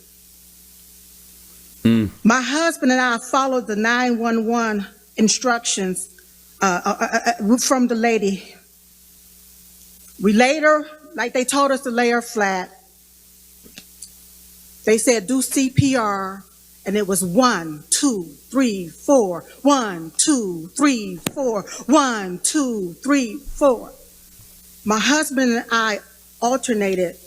My husband and I followed the 911 instructions from the lady. We laid her, like they told us to lay her flat. They said, do CPR, and it was 1, 2, 3, 4, 1, 2, 3, 4, 1, 2, 3, 4. My husband and I alternated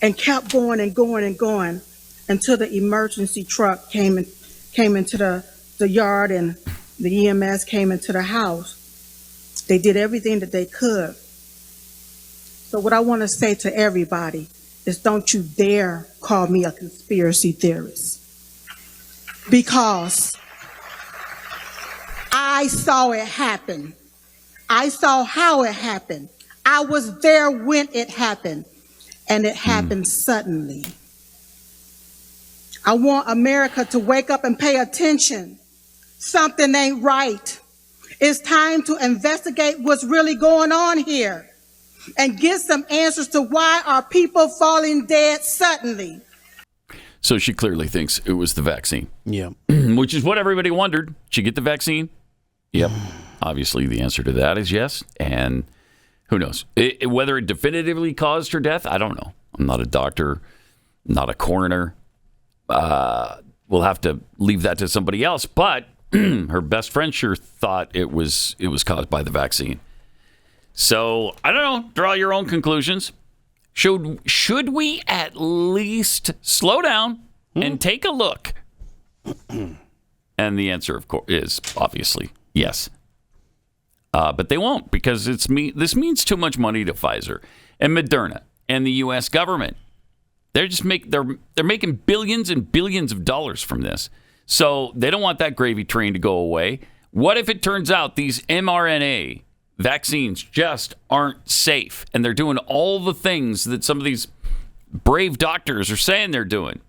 and kept going and going and going until the emergency truck came into the yard and the EMS came into the house. They did everything that they could. So what I want to say to everybody is, don't you dare call me a conspiracy theorist. Because I saw it happen. I saw how it happened. I was there when it happened. And it happened suddenly. I want America to wake up and pay attention. Something ain't right. It's time to investigate what's really going on here and get some answers to why are people falling dead suddenly. So she clearly thinks it was the vaccine. Yeah. Which is what everybody wondered. Did she get the vaccine? Yep. Obviously, the answer to that is yes. And who knows? Whether it definitively caused her death, I don't know. I'm not a doctor, not a coroner. We'll have to leave that to somebody else. But her best friend sure thought it was caused by the vaccine. So, I don't know. Draw your own conclusions. Should we at least slow down and take a look? And the answer, of course, is obviously yes. But they won't, because this means too much money to Pfizer and Moderna and the U.S. government. They're making billions and billions of dollars from this. So they don't want that gravy train to go away. What if it turns out these mRNA vaccines just aren't safe, and they're doing all the things that some of these brave doctors are saying they're doing?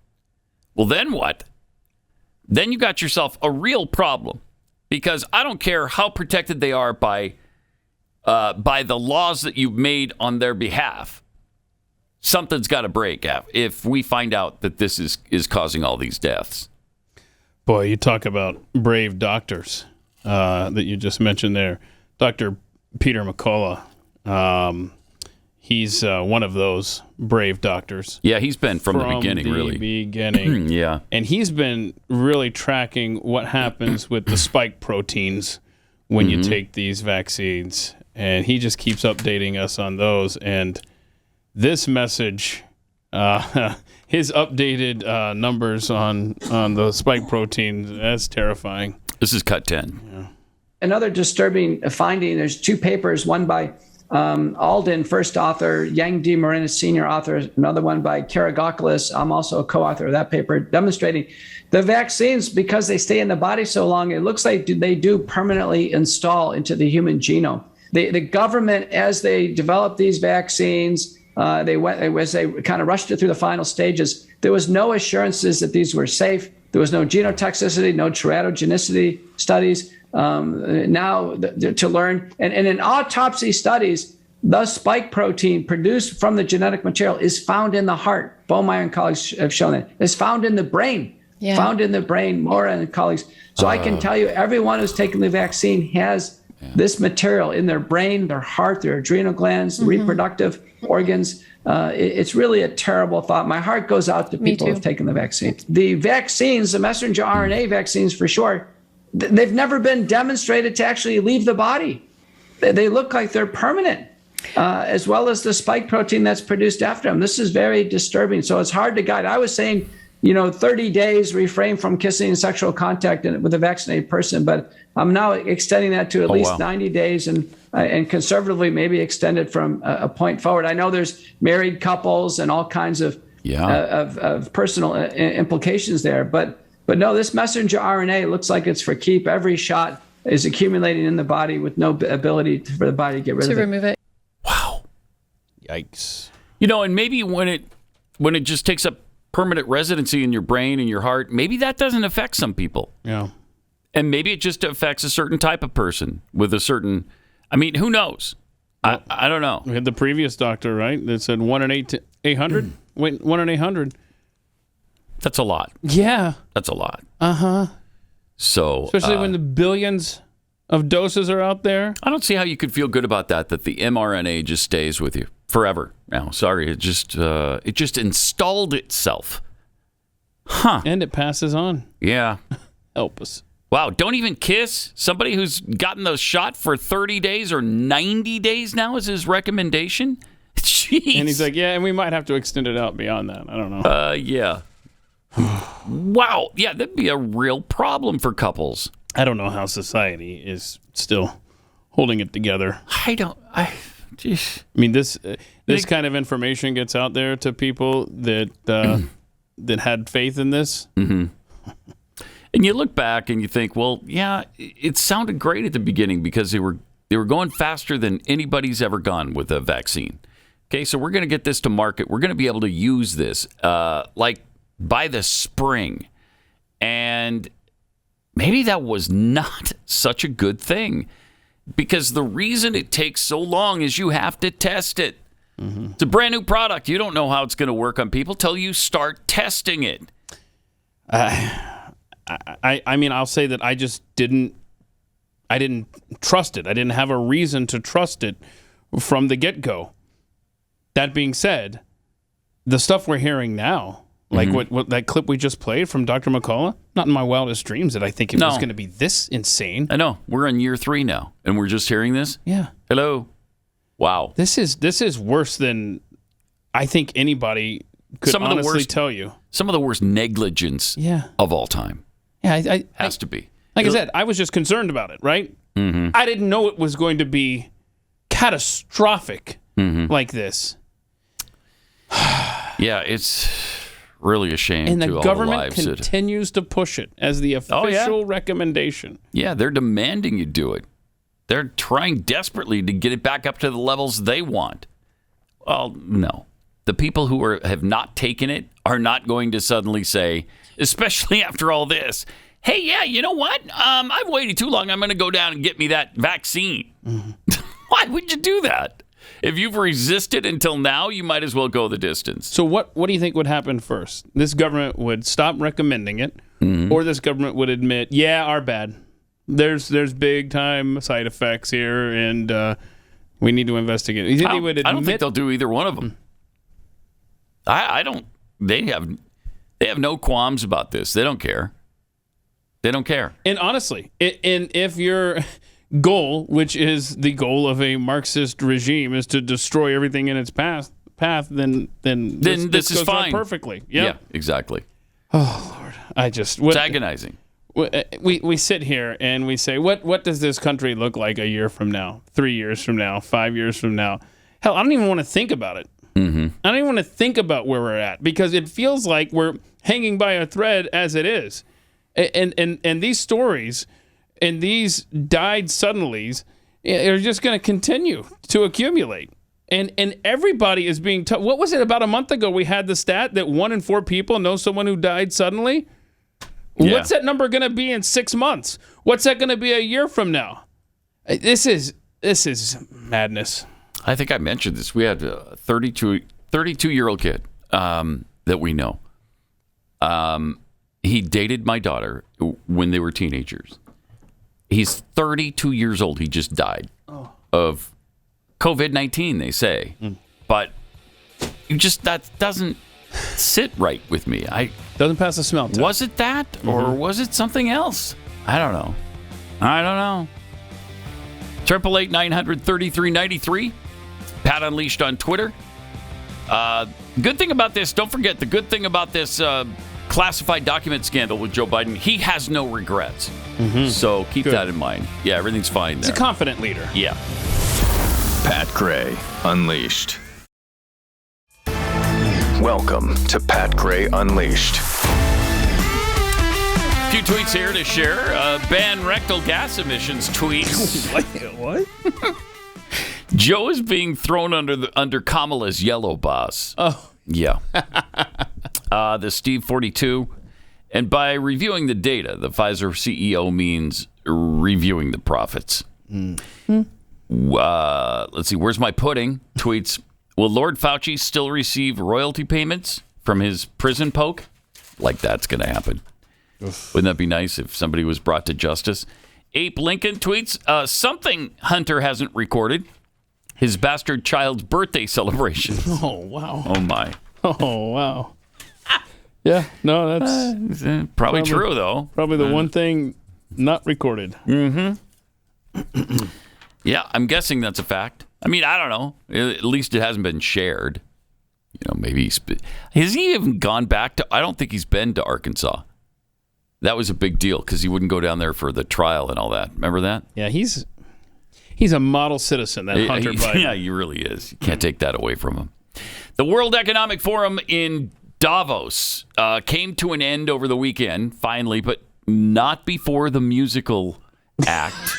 Well, then what? Then you got yourself a real problem, because I don't care how protected they are by the laws that you've made on their behalf. Something's got to break if we find out that this is causing all these deaths. Boy, you talk about brave doctors that you just mentioned there. Dr. Peter McCullough, he's one of those brave doctors. Yeah, he's been from the beginning, really. Beginning. Yeah. And he's been really tracking what happens with the spike proteins when you take these vaccines. And he just keeps updating us on those. And this message, his updated numbers on the spike proteins, that's terrifying. This is cut 10. Yeah. Another disturbing finding, there's two papers, one by Alden, first author, Yang D. Marinas, senior author, another one by Karagakoulis. I'm also a co-author of that paper, demonstrating the vaccines, because they stay in the body so long, it looks like they do permanently install into the human genome. The government, as they developed these vaccines, as they kind of rushed it through the final stages, there was no assurances that these were safe. There was no genotoxicity, no teratogenicity studies. Now to learn, and in autopsy studies, the spike protein produced from the genetic material is found in the heart. Bowmeyer and colleagues have shown it. It's found in the brain. Yeah. Found in the brain, Mora and colleagues. So I can tell you, everyone who's taken the vaccine has this material in their brain, their heart, their adrenal glands, reproductive organs. It's really a terrible thought. My heart goes out to people who have taken the vaccine. The vaccines, the messenger RNA vaccines for sure, they've never been demonstrated to actually leave the body. They look like they're permanent, as well as the spike protein that's produced after them. This is very disturbing. So it's hard to guide. I was saying, 30 days, refrain from kissing and sexual contact with a vaccinated person, but I'm now extending that to at least 90 days and conservatively maybe extend it from a point forward. I know there's married couples and all kinds of personal implications there, but no, this messenger RNA looks like it's for keep. Every shot is accumulating in the body with no ability for the body to get rid of it. To remove it. Wow. Yikes. And maybe when it just takes up permanent residency in your brain and your heart, maybe that doesn't affect some people. Yeah. And maybe it just affects a certain type of person with a certain, who knows? Well, I don't know. We had the previous doctor, right, that said 1 in 800? 1 in 800. That's a lot. Yeah. That's a lot. Uh-huh. So, especially when the billions of doses are out there. I don't see how you could feel good about that the mRNA just stays with you forever. Now, sorry, it just installed itself. Huh. And it passes on. Yeah. Help us. Wow, don't even kiss somebody who's gotten the shot for 30 days or 90 days now is his recommendation? Jeez. And he's like, yeah, and we might have to extend it out beyond that. I don't know. Yeah. Wow. Yeah, that'd be a real problem for couples. I don't know how society is still holding it together. This kind of information gets out there to people that that had faith in this. Mm-hmm. And you look back and you think, well, yeah, it sounded great at the beginning because they were going faster than anybody's ever gone with a vaccine. Okay, so we're going to get this to market. We're going to be able to use this like by the spring. And maybe that was not such a good thing because the reason it takes so long is you have to test it. Mm-hmm. It's a brand new product. You don't know how it's going to work on people till you start testing it. I mean, I'll say that I just didn't trust it. I didn't have a reason to trust it from the get-go. That being said, the stuff we're hearing now, like what that clip we just played from Dr. McCullough, not in my wildest dreams did I think it was going to be this insane. I know. We're in year 3 now, and we're just hearing this? Yeah. Hello. Wow. This is worse than I think anybody could honestly tell you. Some of the worst negligence of all time. Yeah, has to be. Like I said, I was just concerned about it, right? Mm-hmm. I didn't know it was going to be catastrophic like this. Yeah, it's really a shame. And the to all government the lives continues to push it as the official recommendation. Yeah, they're demanding you do it. They're trying desperately to get it back up to the levels they want. Well, no. The people who have not taken it are not going to suddenly say, especially after all this, hey, yeah, you know what? I've waited too long. I'm going to go down and get me that vaccine. Why would you do that? If you've resisted until now, you might as well go the distance. So what do you think would happen first? This government would stop recommending it, or this government would admit, yeah, our bad. There's big time side effects here, and we need to investigate it. You think they would admit? I don't think they'll do either one of them. I don't. They have no qualms about this. They don't care. They don't care. And honestly, and if your goal, which is the goal of a Marxist regime, is to destroy everything in its path, then this is goes fine perfectly. Yep. Yeah, exactly. Oh Lord, it's agonizing. We sit here and we say, what does this country look like a year from now, 3 years from now, 5 years from now? Hell, I don't even want to think about it. I don't even want to think about where we're at because it feels like we're hanging by a thread as it is. And these stories and these died suddenlies are just going to continue to accumulate. And everybody is being told. What was it about a month ago? We had the stat that 1 in 4 people know someone who died suddenly. Yeah. What's that number going to be in 6 months? What's that going to be a year from now? This is madness. I think I mentioned this. We had a 32-year-old kid that we know. He dated my daughter when they were teenagers. He's 32 years old. He just died of COVID-19, they say. But that doesn't sit right with me. Doesn't pass the smell test. Was it that or was it something else? I don't know. 888-900-3393. Pat Unleashed on Twitter. Good thing about this, don't forget the good thing about this classified document scandal with Joe Biden, he has no regrets. So keep that in mind. Yeah, everything's fine there. He's a confident leader. Yeah. Pat Gray Unleashed. Welcome to Pat Gray Unleashed. A few tweets here to share. Ban rectal gas emissions tweets. What? Joe is being thrown under Kamala's yellow bus. Oh. Yeah. The Steve 42. And by reviewing the data, the Pfizer CEO means reviewing the profits. Let's see. Where's my pudding? Tweets. Will Lord Fauci still receive royalty payments from his prison poke? Like that's going to happen. Wouldn't that be nice if somebody was brought to justice? Ape Lincoln tweets, something Hunter hasn't recorded. His bastard child's birthday celebration. Oh, wow. Oh, my. Oh, wow. Yeah, no, that's probably true, though. Probably the one thing not recorded. Yeah, I'm guessing that's a fact. I mean, I don't know. At least it hasn't been shared. You know, maybe has he even gone back to? I don't think he's been to Arkansas. That was a big deal because he wouldn't go down there for the trial and all that. Remember that? Yeah, he's a model citizen, that Hunter Biden. Yeah, he really is. You can't take that away from him. The World Economic Forum in Davos came to an end over the weekend, finally, but not before the musical act.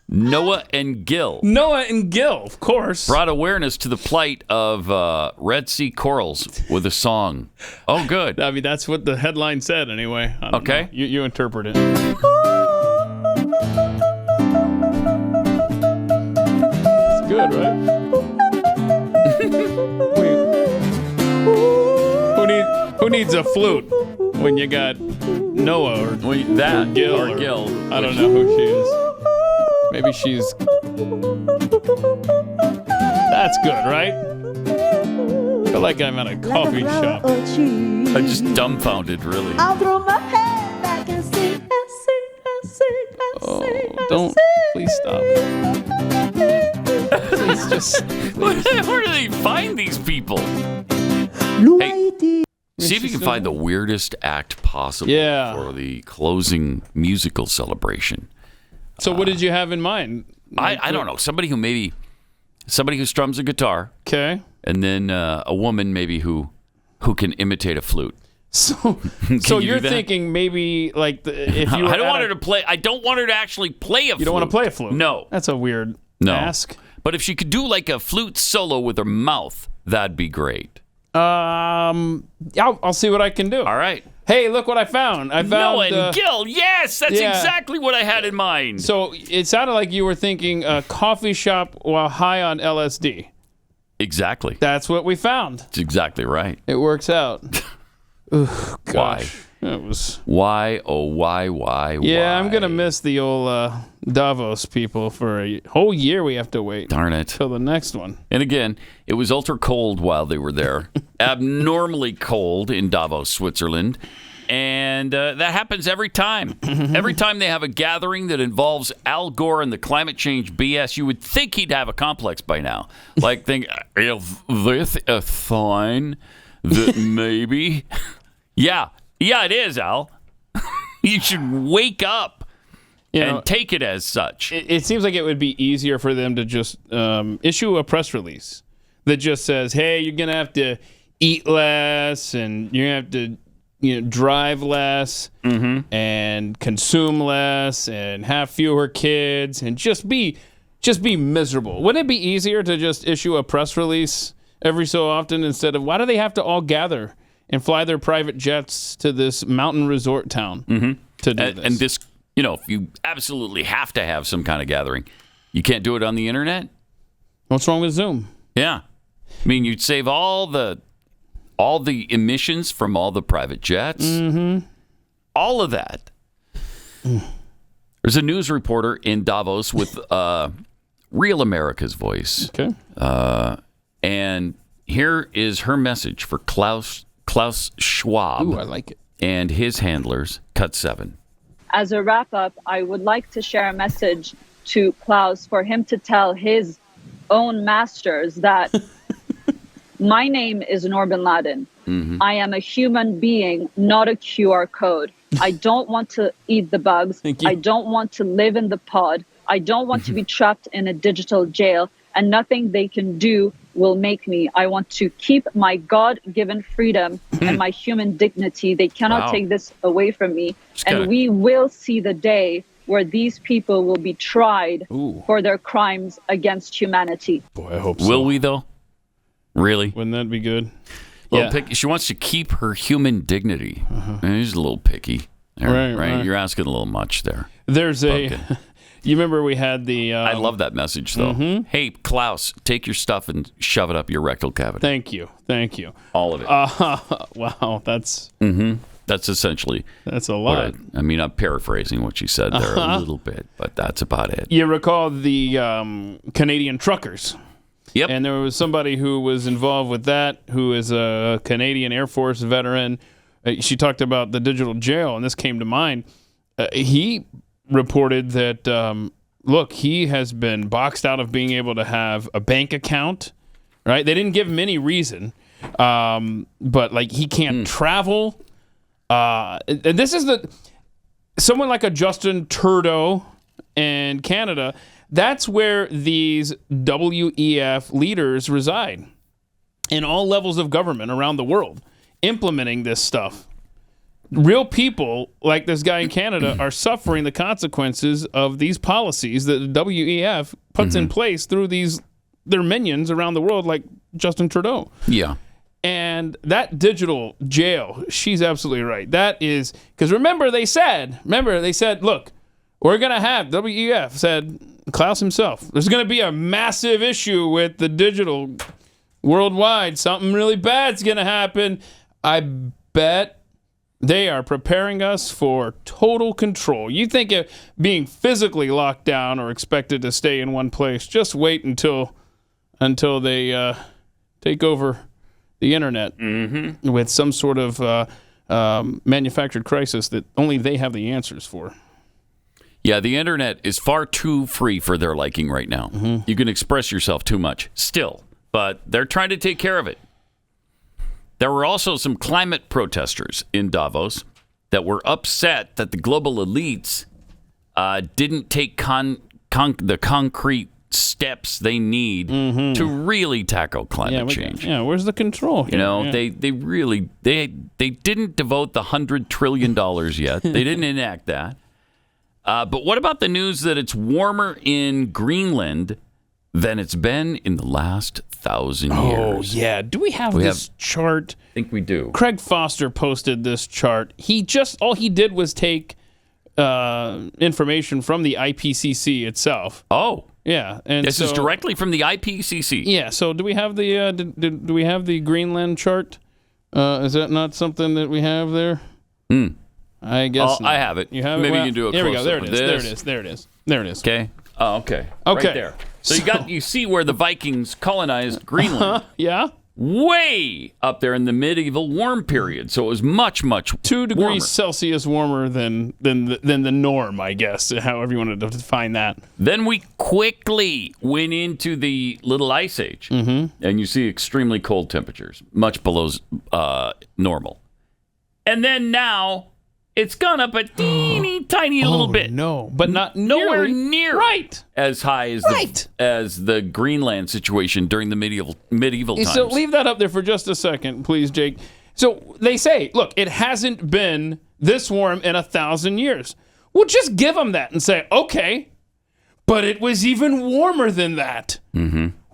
Noah and Gil, of course, brought awareness to the plight of Red Sea corals with a song. Oh, good. I mean, that's what the headline said, anyway. Okay. You interpret it. It's good, right? Who needs a flute when you got Noah or Gil. I don't know who she is. Maybe she's. That's good, right? I feel like I'm at a coffee shop. I'm just dumbfounded, really. I'll throw my head back and sing, Don't. Please stop. Please just. Where do they find these people? Hey, see if you can find the weirdest act possible for the closing musical celebration. So what did you have in mind? I don't know. Somebody who strums a guitar. Okay. And then a woman maybe who can imitate a flute. So you're thinking maybe like if you I don't want her to play. I don't want her to actually play a flute. You don't want to play a flute? No. That's a weird ask. But if she could do like a flute solo with her mouth, that'd be great. I'll see what I can do. All right. Hey, look what I found. I found Noah and Gil. Yes, that's exactly what I had in mind. So it sounded like you were thinking a coffee shop while high on LSD. Exactly. That's what we found. That's exactly right. It works out. Ugh, Why? It was. Why? Oh, why? Yeah, I'm gonna miss the old Davos people for a whole year. We have to wait. Darn it. Till the next one. And again, it was ultra cold while they were there. Abnormally cold in Davos, Switzerland. And that happens every time. Every time they have a gathering that involves Al Gore and the climate change BS, you would think he'd have a complex by now. Like, think, is this a sign that maybe... Yeah, it is, Al. You should wake up and take it as such. It seems like it would be easier for them to just issue a press release that just says, hey, you're going to have to eat less and you're going to have to drive less and consume less and have fewer kids and just be miserable. Wouldn't it be easier to just issue a press release every so often instead of why do they have to all gather and fly their private jets to this mountain resort town to do this? And this, if you absolutely have to have some kind of gathering, you can't do it on the internet? What's wrong with Zoom? Yeah. I mean, you'd save all the emissions from all the private jets. All of that. There's a news reporter in Davos with real America's voice. Okay. And here is her message for Klaus Schwab. Ooh, I like it. And his handlers, Cut 7. As a wrap-up, I would like to share a message to Klaus for him to tell his own masters that my name is Nur bin Laden. I am a human being, not a QR code. I don't want to eat the bugs. I don't want to live in the pod. I don't want to be trapped in a digital jail, and nothing they can do will make me. I want to keep my God-given freedom and my human dignity. They cannot take this away from me. And we will see the day where these people will be tried for their crimes against humanity. Boy, I hope so. Will we, though? Really? Wouldn't that be good? She wants to keep her human dignity. He's a little picky. Right. You're asking a little much there. There's you remember we had the... I love that message, though. Hey, Klaus, take your stuff and shove it up your rectal cavity. Thank you. All of it. Wow, that's... That's essentially... That's a lot. I'm paraphrasing what she said there a little bit, but that's about it. You recall the Canadian truckers. Yep. And there was somebody who was involved with that, who is a Canadian Air Force veteran. She talked about the digital jail, and this came to mind. He reported that, he has been boxed out of being able to have a bank account, right? They didn't give him any reason, but, he can't travel. And this is someone like a Justin Trudeau in Canada. That's where these WEF leaders reside in all levels of government around the world, implementing this stuff. Real people like this guy in Canada are suffering the consequences of these policies that the WEF puts in place through their minions around the world, like Justin Trudeau. Yeah. And that digital jail, she's absolutely right. That is, because remember they said, look, we're going to have, WEF said, Klaus himself, there's going to be a massive issue with the digital worldwide. Something really bad's going to happen. I bet They are preparing us for total control. You think of being physically locked down or expected to stay in one place, just wait until they take over the internet with some sort of manufactured crisis that only they have the answers for. Yeah, the internet is far too free for their liking right now. You can express yourself too much still, but they're trying to take care of it. There were also some climate protesters in Davos that were upset that the global elites didn't take the concrete steps they need to really tackle climate change. Yeah, where's the control here? You know, Yeah. they really didn't devote the $100 trillion yet. They didn't enact that. But what about the news that it's warmer in Greenland than it's been in the last 1,000 years? Oh, yeah. Do we have this chart? I think we do. Craig Foster posted this chart. All he did was take information from the IPCC itself. Oh. Yeah. And this is directly from the IPCC. Yeah. So do we have the do we have the Greenland chart? Is that not something that we have there? I guess I have it. You have it? Maybe Well, you can do a there we go. close-up There it of is. There it this. is. There it is. There it is. Okay. Oh, okay. Okay. Right there. So you see where the Vikings colonized Greenland. Yeah. Way up there in the medieval warm period. So it was much 2 degrees warmer. Celsius warmer than the norm, I guess, however you wanted to define that. Then we quickly went into the Little Ice Age, and you see extremely cold temperatures, much below normal. And then now it's gone up a teeny tiny little bit. No, but not nowhere nearly. near Right. as high as the Greenland situation during the medieval times. So leave that up there for just a second, please, Jake. So they say, look, it hasn't been this warm in 1,000 years. Well, just give them that and say, okay, but it was even warmer than that.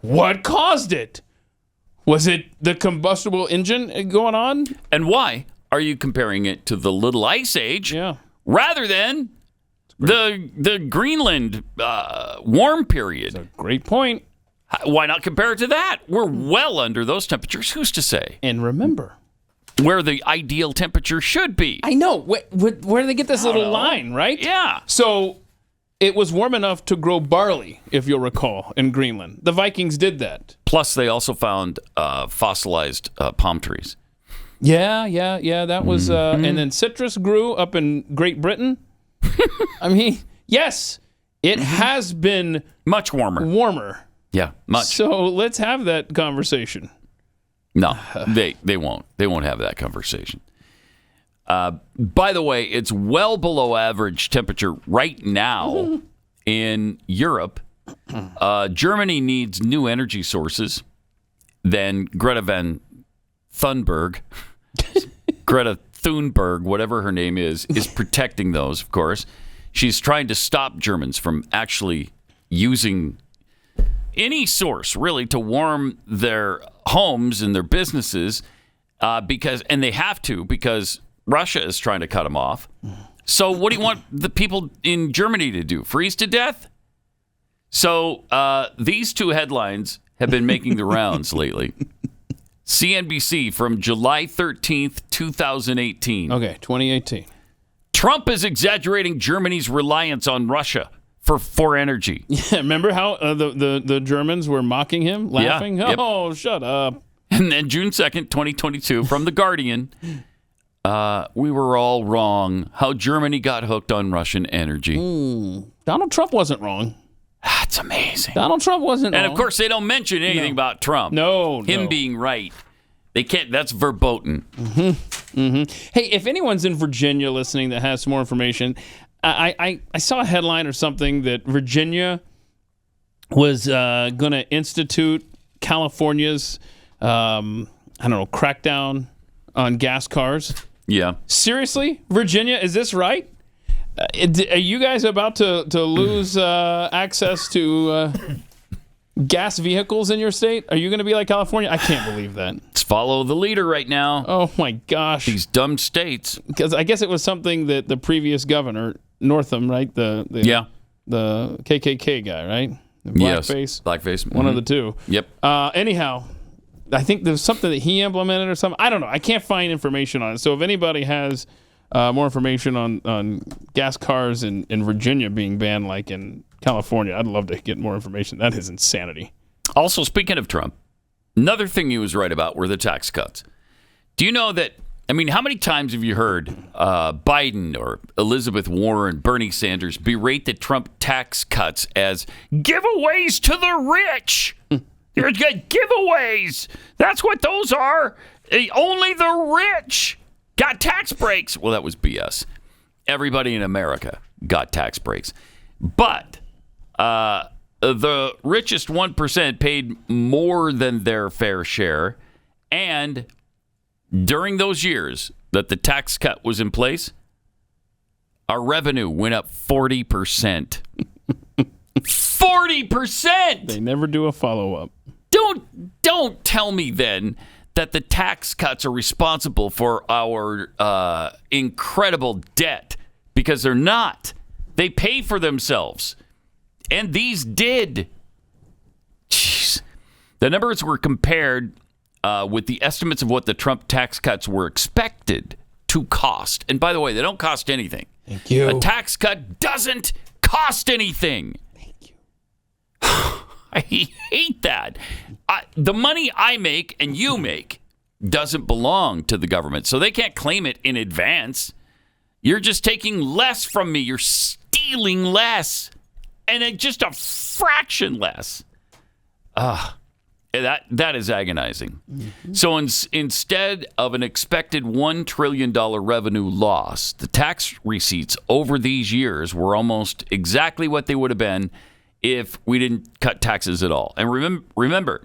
What caused it? Was it the combustible engine going on? And why are you comparing it to the Little Ice Age rather than the Greenland warm period? That's a great point. Why not compare it to that? We're well under those temperatures. Who's to say? And remember, where the ideal temperature should be. I know. Where do they get this little line, right? Yeah. So it was warm enough to grow barley, if you'll recall, in Greenland. The Vikings did that. Plus, they also found fossilized palm trees. Yeah. That was, and then citrus grew up in Great Britain. I mean, yes, it has been much warmer. Yeah, much. So let's have that conversation. No, they won't. They won't have that conversation. By the way, it's well below average temperature right now in Europe. Germany needs new energy sources. Then Greta Thunberg, whatever her name is protecting those, of course. She's trying to stop Germans from actually using any source, really, to warm their homes and their businesses, because they have to, because Russia is trying to cut them off. So what do you want the people in Germany to do? Freeze to death? So these two headlines have been making the rounds lately. CNBC from July 13th, 2018. Okay, 2018. Trump is exaggerating Germany's reliance on Russia for energy. Yeah, remember how the Germans were mocking him, laughing? Yeah, yep. Oh, shut up. And then June 2nd, 2022, from The Guardian, we were all wrong. How Germany got hooked on Russian energy. Donald Trump wasn't wrong. That's amazing. Donald Trump wasn't wrong. And of course, they don't mention anything about Trump. Him being right. They can't. That's verboten. Hey, if anyone's in Virginia listening that has some more information, I saw a headline or something that Virginia was going to institute California's, crackdown on gas cars. Yeah. Seriously? Virginia, is this right? Are you guys about to lose access to gas vehicles in your state? Are you going to be like California? I can't believe that. Let's follow the leader right now. Oh, my gosh. These dumb states. Because I guess it was something that the previous governor, Northam, right? The KKK guy, right? The blackface. Blackface. One of the two. Yep. Anyhow, I think there's something that he implemented or something. I don't know. I can't find information on it. So if anybody has More information on gas cars in Virginia being banned like in California. I'd love to get more information. That is insanity. Also, speaking of Trump, another thing he was right about were the tax cuts. Do you know that, I mean, how many times have you heard Biden or Elizabeth Warren, Bernie Sanders berate the Trump tax cuts as giveaways to the rich? There's giveaways. That's what those are. Only the rich got tax breaks. Well, that was BS. Everybody in America got tax breaks. But the richest 1% paid more than their fair share. And during those years that the tax cut was in place, our revenue went up 40%. 40%! They never do a follow-up. Don't tell me then that the tax cuts are responsible for our incredible debt, because they're not. They pay for themselves. And these did. Jeez. The numbers were compared with the estimates of what the Trump tax cuts were expected to cost. And by the way, they don't cost anything. Thank you. A tax cut doesn't cost anything. Thank you. I hate that. The money I make and you make doesn't belong to the government, so they can't claim it in advance. You're just taking less from me. You're stealing less, and it just a fraction less. That is agonizing. Mm-hmm. So instead of an expected $1 trillion revenue loss, the tax receipts over these years were almost exactly what they would have been if we didn't cut taxes at all. And remember,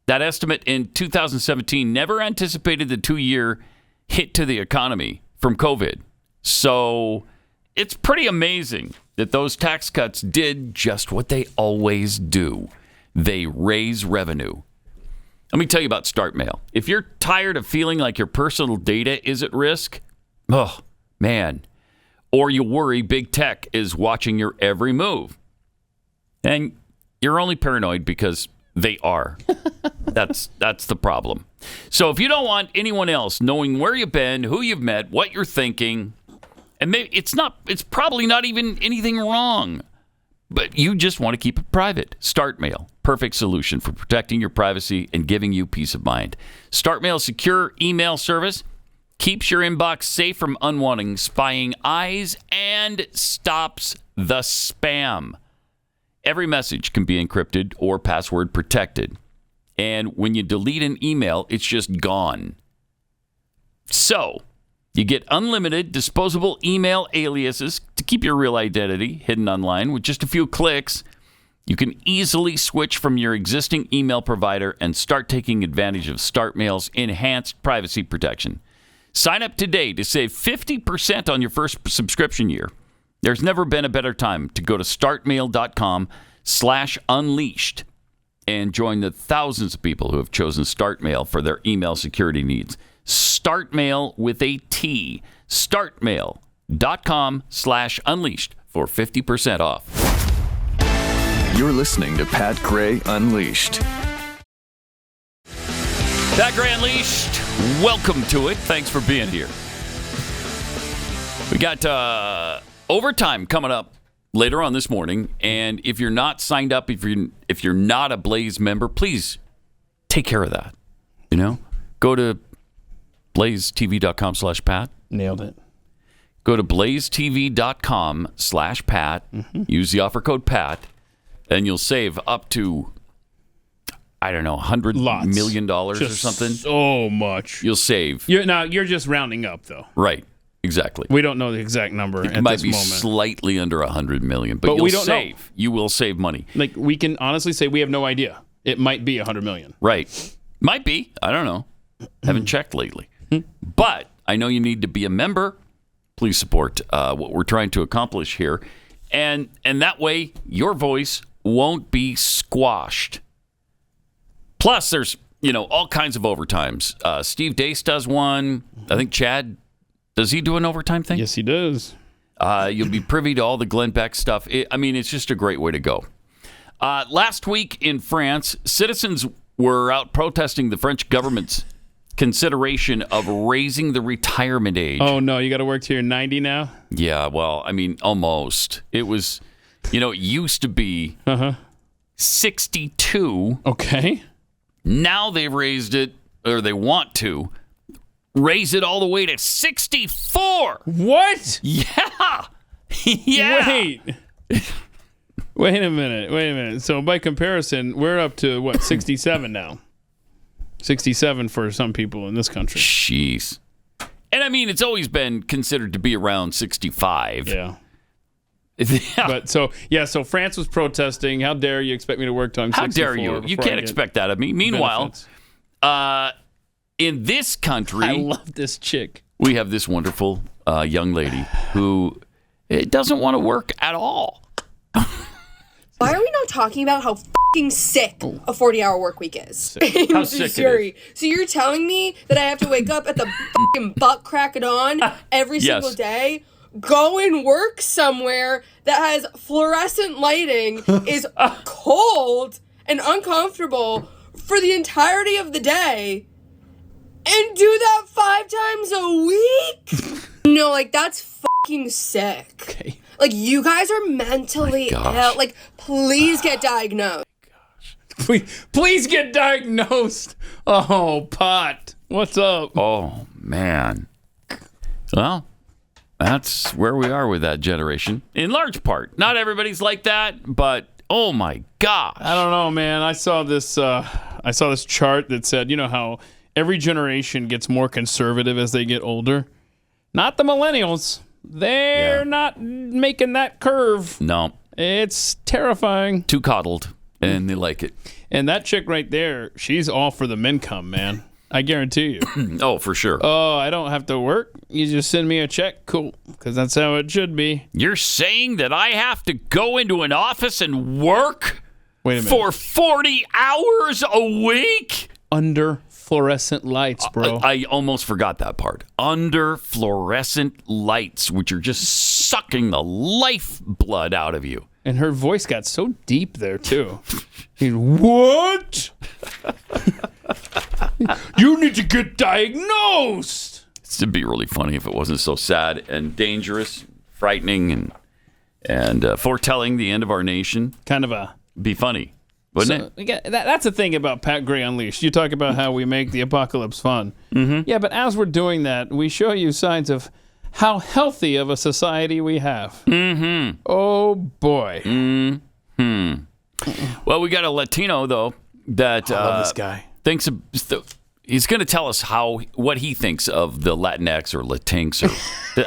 that estimate in 2017 never anticipated the 2-year hit to the economy from COVID. So it's pretty amazing that those tax cuts did just what they always do. They raise revenue. Let me tell you about Start Mail. If you're tired of feeling like your personal data is at risk, oh, man, or you worry big tech is watching your every move, and you're only paranoid because they are. That's the problem. So if you don't want anyone else knowing where you've been, who you've met, what you're thinking, and maybe it's probably not even anything wrong, but you just want to keep it private. Start Mail, perfect solution for protecting your privacy and giving you peace of mind. Start Mail's secure email service keeps your inbox safe from unwanted spying eyes and stops the spam. Every message can be encrypted or password protected. And when you delete an email, it's just gone. So, you get unlimited disposable email aliases to keep your real identity hidden online with just a few clicks. You can easily switch from your existing email provider and start taking advantage of Start Mail's enhanced privacy protection. Sign up today to save 50% on your first subscription year. There's never been a better time to go to startmail.com/unleashed and join the thousands of people who have chosen Start Mail for their email security needs. Start Mail with a T. Startmail.com/unleashed for 50% off. You're listening to Pat Gray Unleashed. Pat Gray Unleashed. Welcome to it. Thanks for being here. We got overtime coming up later on this morning, and if you're not signed up, if you're not a Blaze member, please take care of that. You know, go to blazetv.com/Pat. Nailed it. Go to blazetv.com/Pat. Use the offer code Pat, and you'll save up to, I don't know, $100 million or something. So much. You'll save. You're just rounding up, though. Right. Exactly. We don't know the exact number at this moment. It might be slightly under $100 million, but you'll we don't save. know. You will save money. Like, we can honestly say we have no idea. It might be $100 million. Right. Might be. I don't know. Haven't checked lately. But I know you need to be a member. Please support what we're trying to accomplish here. And that way, your voice won't be squashed. Plus, there's, all kinds of overtimes. Steve Deace does one. I think Chad, does he do an overtime thing? Yes, he does. You'll be privy to all the Glenn Beck stuff. It's just a great way to go. Last week in France, citizens were out protesting the French government's consideration of raising the retirement age. Oh, no, you got to work till you're 90 now? Yeah, well, I mean, almost. It was, it used to be 62. Okay. Now they've raised it, or they want to raise it all the way to 64. What? Yeah. Yeah. Wait a minute. So by comparison, we're up to, what, 67 now? 67 for some people in this country. Jeez. And I mean, it's always been considered to be around 65. Yeah. But so France was protesting. How dare you expect me to work till I'm 64? How dare you? You can't expect that of me. Meanwhile, in this country, I love this chick. We have this wonderful young lady who doesn't want to work at all. Why are we not talking about how fucking sick a 40-hour work week is? How sick it is. So you're telling me that I have to wake up at the fucking butt crack of dawn every single day, go and work somewhere that has fluorescent lighting, is cold and uncomfortable for the entirety of the day, and do that 5 times a week? No, like, that's fucking sick. Okay. Like, you guys are mentally ill. Like, please get diagnosed. Please get diagnosed. Oh, Pot. What's up? Oh, man. Well, that's where we are with that generation. In large part. Not everybody's like that, but oh my gosh. I don't know, man. I saw this chart that said, how every generation gets more conservative as they get older. Not the millennials. They're not making that curve. No. It's terrifying. Too coddled, and they like it. And that chick right there, she's all for the mincome, man. I guarantee you. Oh, for sure. Oh, I don't have to work. You just send me a check. Cool. Because that's how it should be. You're saying that I have to go into an office and work for 40 hours a week? Under fluorescent lights, bro. I almost forgot that part. Under fluorescent lights, which are just sucking the lifeblood out of you. And her voice got so deep there, too. What? You need to get diagnosed. It'd be really funny if it wasn't so sad and dangerous, frightening, and foretelling the end of our nation. Kind of a... Be funny. Wouldn't it? That's the thing about Pat Gray Unleashed. You talk about how we make the apocalypse fun. Mm-hmm. Yeah, but as we're doing that, we show you signs of how healthy of a society we have. Mm-hmm. Oh, boy. Mm-hmm. Well, we got a Latino, though, that I love this guy. Thinks he's going to tell us what he thinks of the Latinx or Latinx. Or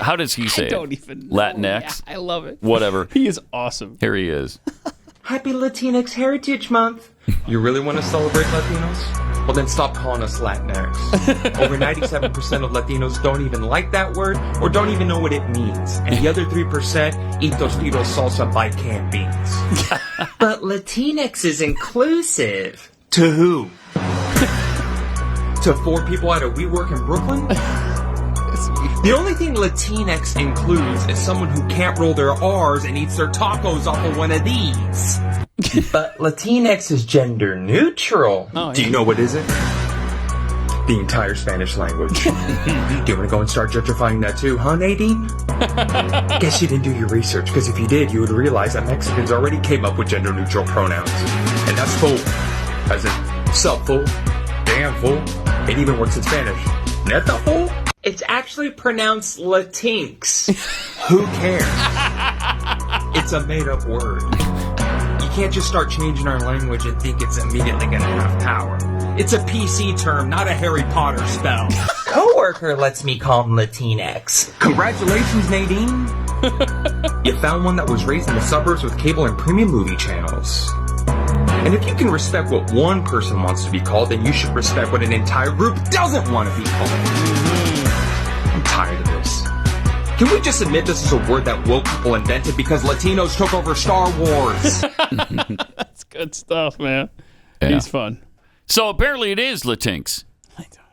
how does he say I don't even know. Latinx? Yeah, I love it. Whatever. He is awesome. Here he is. Happy Latinx Heritage Month. You really want to celebrate Latinos? Well, then stop calling us Latinx. Over 97% of Latinos don't even like that word or don't even know what it means. And the other 3% eat Tostitos salsa by canned beans. But Latinx is inclusive. To who? To 4 people at a WeWork in Brooklyn? The only thing Latinx includes is someone who can't roll their R's and eats their tacos off of one of these. But Latinx is gender neutral. Oh, Do you know what isn't? The entire Spanish language. Do you want to go and start gentrifying that too, huh, Nadine? Guess you didn't do your research, because if you did, you would realize that Mexicans already came up with gender neutral pronouns. And that's full. As in, sup, fool? Damn, fool. It even works in Spanish. Neta, fool? It's actually pronounced Latinx. Who cares? It's a made-up word. You can't just start changing our language and think it's immediately going to have power. It's a PC term, not a Harry Potter spell. Coworker lets me call him Latinx. Congratulations, Nadine. You found one that was raised in the suburbs with cable and premium movie channels. And if you can respect what one person wants to be called, then you should respect what an entire group doesn't want to be called. I'm tired of this. Can we just admit this is a word that woke people invented because Latinos took over Star Wars? That's good stuff, man. Yeah. He's fun. So apparently it is Latinx.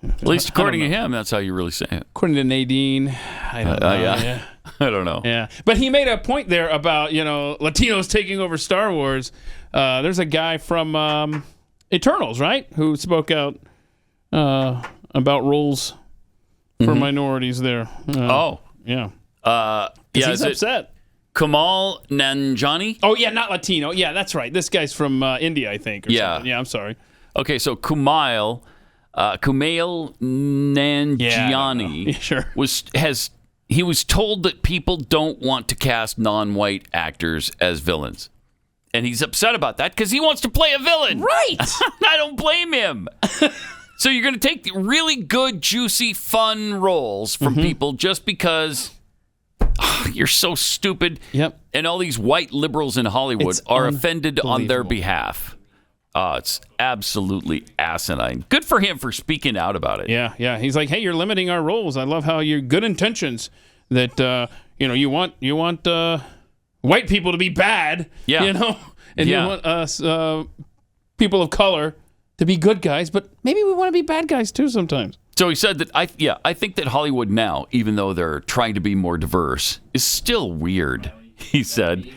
At least according to him, that's how you really say it. According to Nadine, I don't know. Yeah. I don't know. Yeah, but he made a point there about Latinos taking over Star Wars. There's a guy from Eternals, right, who spoke out about roles for minorities there. Yeah. He's upset. Kamal Nanjiani? Oh, yeah, not Latino. Yeah, that's right. This guy's from India, I think. Or something. Yeah, I'm sorry. Okay, so Kumail Nanjiani he was told that people don't want to cast non-white actors as villains. And he's upset about that because he wants to play a villain. Right. I don't blame him. So you're going to take really good, juicy, fun roles from people just because you're so stupid. Yep. And all these white liberals in Hollywood are offended on their behalf. It's absolutely asinine. Good for him for speaking out about it. Yeah. He's like, hey, you're limiting our roles. I love how your good intentions that you want white people to be bad. Yeah. And you want us people of color to be good guys, but maybe we want to be bad guys too sometimes. So he said that I think that Hollywood now, even though they're trying to be more diverse, is still weird. He said.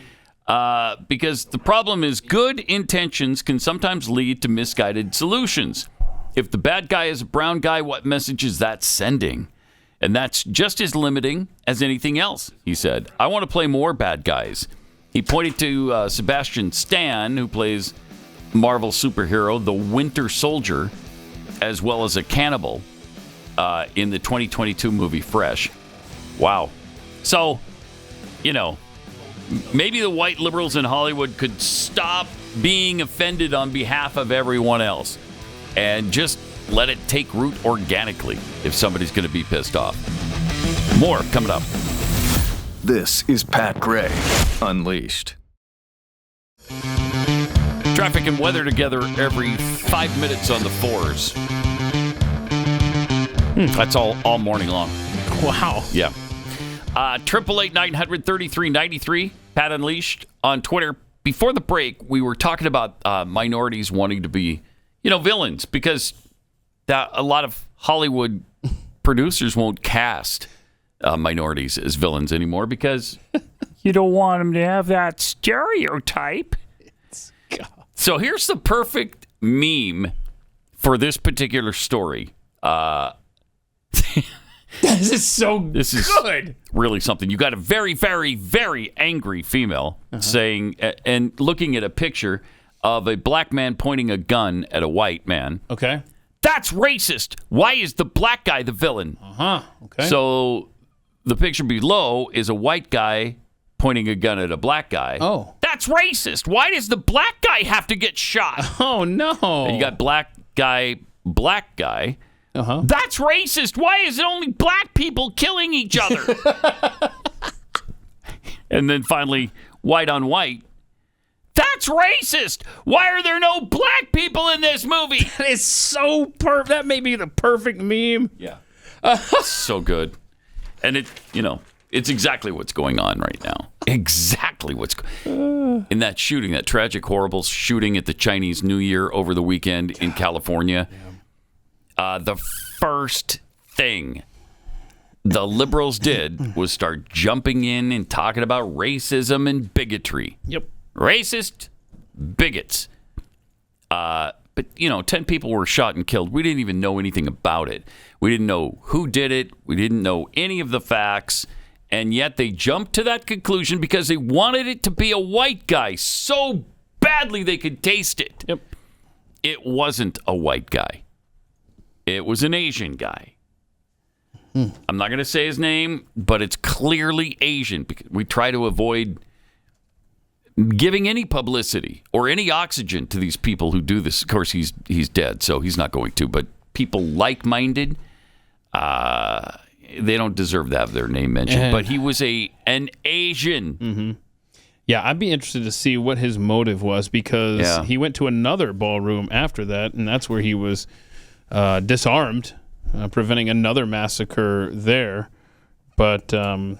Because the problem is good intentions can sometimes lead to misguided solutions. If the bad guy is a brown guy, what message is that sending? And that's just as limiting as anything else, he said. I want to play more bad guys. He pointed to Sebastian Stan, who plays Marvel superhero The Winter Soldier, as well as a cannibal in the 2022 movie Fresh. Wow. So, maybe the white liberals in Hollywood could stop being offended on behalf of everyone else and just let it take root organically if somebody's going to be pissed off. More coming up. This is Pat Gray Unleashed. Traffic and weather together every 5 minutes on the fours. That's all morning long. Wow. Yeah. 888-900-3393, Pat Unleashed on Twitter. Before the break, we were talking about minorities wanting to be, villains because a lot of Hollywood producers won't cast minorities as villains anymore because you don't want them to have that stereotype. So here's the perfect meme for this particular story. This is so good. Really something. You got a very, very, very angry female saying and looking at a picture of a black man pointing a gun at a white man. Okay. That's racist. Why is the black guy the villain? Okay. So the picture below is a white guy pointing a gun at a black guy. Oh. That's racist. Why does the black guy have to get shot? Oh, no. And you got black guy. That's racist. Why is it only black people killing each other? And then finally, white on white. That's racist. Why are there no black people in this movie? That is so perfect. That may be the perfect meme. Yeah. So good. And it's exactly what's going on right now. Exactly what's in that shooting, that tragic, horrible shooting at the Chinese New Year over the weekend in California. The first thing the liberals did was start jumping in and talking about racism and bigotry. Yep. Racist bigots. But, 10 people were shot and killed. We didn't even know anything about it. We didn't know who did it. We didn't know any of the facts. And yet they jumped to that conclusion because they wanted it to be a white guy so badly they could taste it. Yep. It wasn't a white guy. It was an Asian guy. I'm not going to say his name, but it's clearly Asian because we try to avoid giving any publicity or any oxygen to these people who do this. Of course, he's dead, so he's not going to. But people like-minded, they don't deserve to have their name mentioned. But he was an Asian. Mm-hmm. Yeah, I'd be interested to see what his motive was because he went to another ballroom after that, and that's where he was disarmed, preventing another massacre there. But in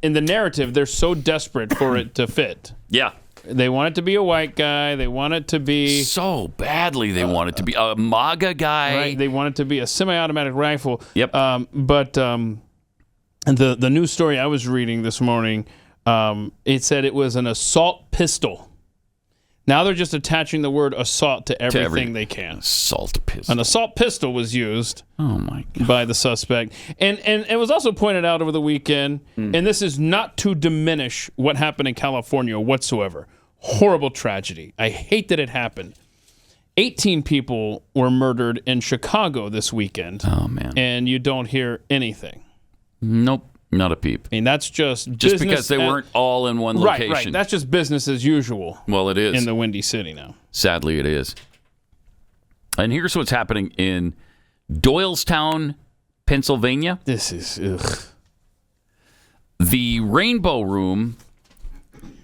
the narrative, they're so desperate for it to fit. Yeah. They want it to be a white guy. They want it to be... So badly they want it to be a MAGA guy. Right. They want it to be a semi-automatic rifle. Yep. But the news story I was reading this morning, it said it was an assault pistol Now they're just attaching the word assault to everything they can. Assault pistol. An assault pistol was used my God. by the suspect. And it was also pointed out over the weekend, and this is not to diminish what happened in California whatsoever. Horrible tragedy. I hate that it happened. 18 people were murdered in Chicago this weekend. Oh, man. And you don't hear anything. Nope. Not a peep. I mean, that's just because they weren't all in one location. Right. That's just business as usual. Well, it is. In the Windy City now. Sadly, it is. And here's what's happening in Doylestown, Pennsylvania. This is, ugh. The Rainbow Room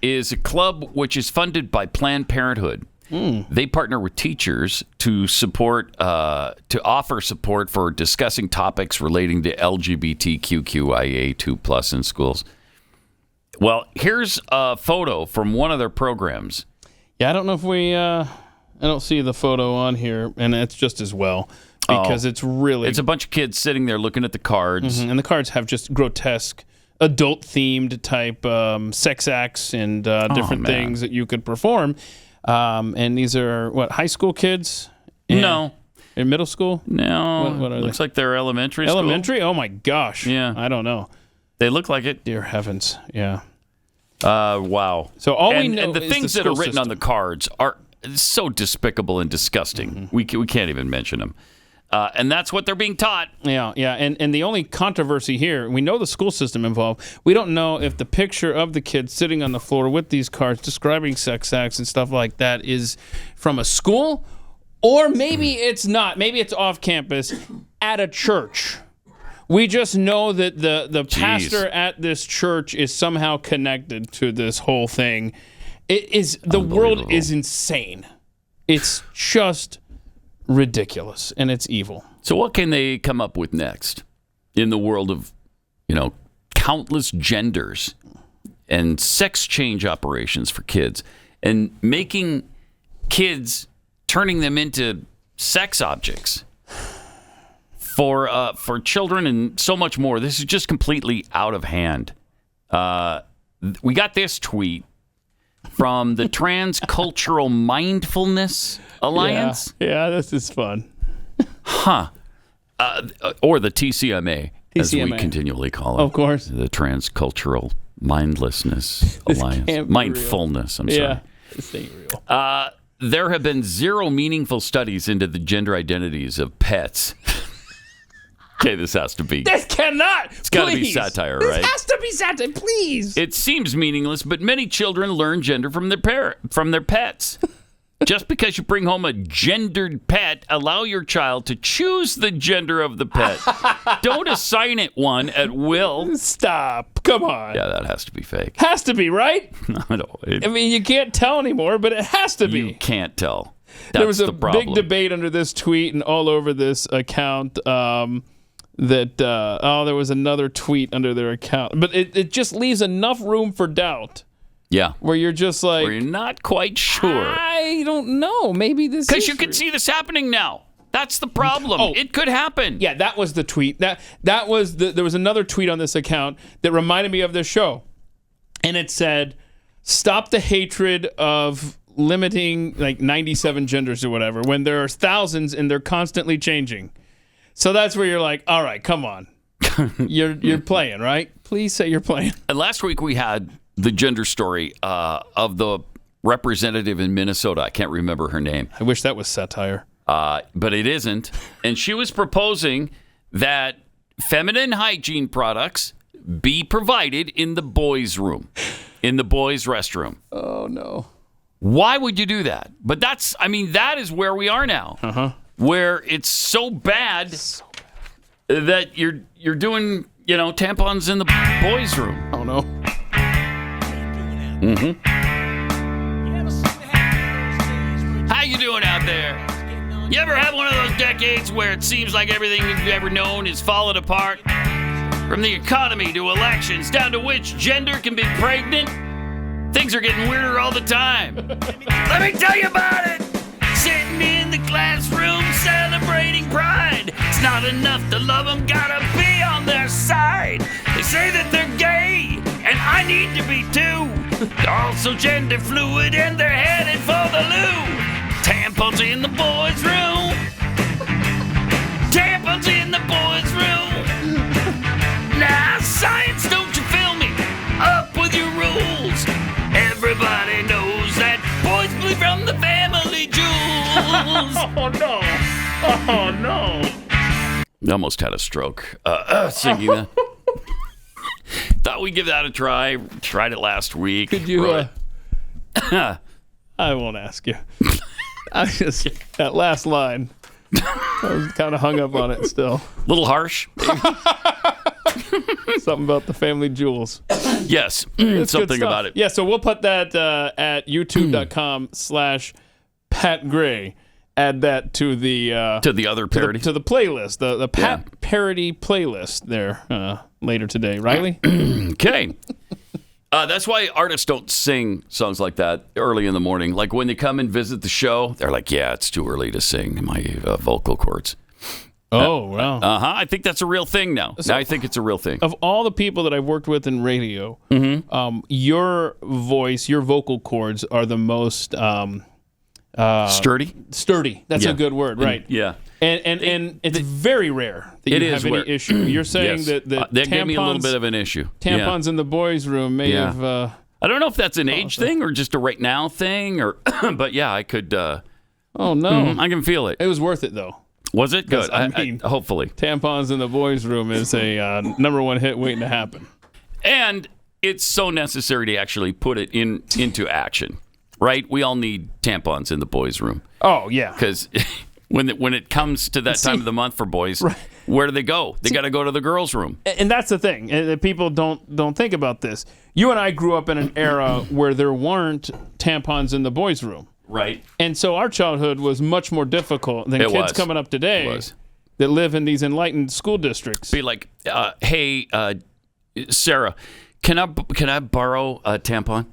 is a club which is funded by Planned Parenthood. They partner with teachers to offer support for discussing topics relating to LGBTQIA2+ in schools. Well, here's a photo from one of their programs. Yeah, I don't know if I don't see the photo on here, and it's just as well because it's a bunch of kids sitting there looking at the cards, and the cards have just grotesque, adult-themed type sex acts and different things that you could perform. And these are, high school kids? No. In middle school? No. What are looks like they're elementary school. Elementary? Oh, my gosh. Yeah. I don't know. They look like it. Dear heavens. Yeah. Wow. So we know and the things that are written on the cards are so despicable and disgusting. We can't even mention them. And that's what they're being taught. Yeah. And the only controversy here, we know the school system involved. We don't know if the picture of the kid sitting on the floor with these cards describing sex acts and stuff like that is from a school, or maybe it's not. Maybe it's off campus at a church. We just know that the pastor at this church is somehow connected to this whole thing. The world is insane. It's just ridiculous, and it's evil. So what can they come up with next in the world of, countless genders and sex change operations for kids and making kids, turning them into sex objects for children and so much more? This is just completely out of hand. We got this tweet from the Transcultural Mindfulness Alliance. Yeah, this is fun. Or the TCMA, as we continually call it. Of course. The Transcultural Mindlessness Alliance. Mindfulness, I'm sorry. Yeah, this ain't real. There have been zero meaningful studies into the gender identities of pets. Okay, this has to be. This cannot. It's got to be satire, right? This has to be satire, please. It seems meaningless, but many children learn gender from their pets. Just because you bring home a gendered pet, allow your child to choose the gender of the pet. Don't assign it one at will. Stop. Come on. Yeah, that has to be fake. Has to be, right? I mean, you can't tell anymore, but it has to be. You can't tell. There was a big debate under this tweet and all over this account. There was another tweet under their account. But it just leaves enough room for doubt. Yeah. Where you're just like... Where you're not quite sure. I don't know. Maybe this is... Because you can see this happening now. That's the problem. It could happen. Yeah, that was the tweet. There was another tweet on this account that reminded me of this show. And it said, stop the hatred of limiting 97 genders or whatever when there are thousands and they're constantly changing. So that's where you're like, all right, come on. You're playing, right? Please say you're playing. And last week we had the gender story of the representative in Minnesota. I can't remember her name. I wish that was satire. But it isn't. And she was proposing that feminine hygiene products be provided in the boys' room, in the boys' restroom. Oh, no. Why would you do that? But that is where we are now. Uh-huh. Where it's so bad that you're doing, tampons in the boys' room. Oh, no. Mm-hmm. How you doing out there? You ever have one of those decades where it seems like everything you've ever known is falling apart? From the economy to elections, down to which gender can be pregnant? Things are getting weirder all the time. Let me tell you about it! Sitting in the classroom celebrating pride. It's not enough to love them, gotta be on their side. They say that they're gay, and I need to be too. They're also gender fluid and they're headed for the loo. Tampons in the boys' room. Tampons in the boys' room. Nah, science, don't you feel me? Up with your rules. Everybody knows that boys bleed from the family jewels. Oh, no. Oh, no. I almost had a stroke singing that. Thought we'd give that a try. Tried it last week. Could you... I won't ask you. That last line, I was kind of hung up on it still. A little harsh. Something about the family jewels. Yes, something about it. Yeah, so we'll put that at youtube.com/Pat Gray. Add that to the other parody. To the playlist, the Pat parody playlist there later today. Riley? Okay. That's why artists don't sing songs like that early in the morning. Like when they come and visit the show, they're like, yeah, it's too early to sing my vocal cords. Oh, wow. I think that's a real thing now. So, I think it's a real thing. Of all the people that I've worked with in radio, your voice, your vocal cords are the most... sturdy? Sturdy. That's a good word, right? Yeah. And it's very rare that you have any issue. You're saying that that gave me a little bit of an issue. Tampons in the boys' room may have... I don't know if that's an age thing or just a right now thing, or but yeah, I could... oh, no. I can feel it. It was worth it, though. Was it? Good. I mean, hopefully. Tampons in the boys' room is a number one hit waiting to happen. And it's so necessary to actually put it into action, right? We all need tampons in the boys' room. Oh, yeah. Because when it comes to that time of the month for boys, where do they go? They got to go to the girls' room. And that's the thing. People don't think about this. You and I grew up in an era where there weren't tampons in the boys' room. Right. And so our childhood was much more difficult than kids coming up today that live in these enlightened school districts. Be like, hey, Sarah, can I borrow a tampon?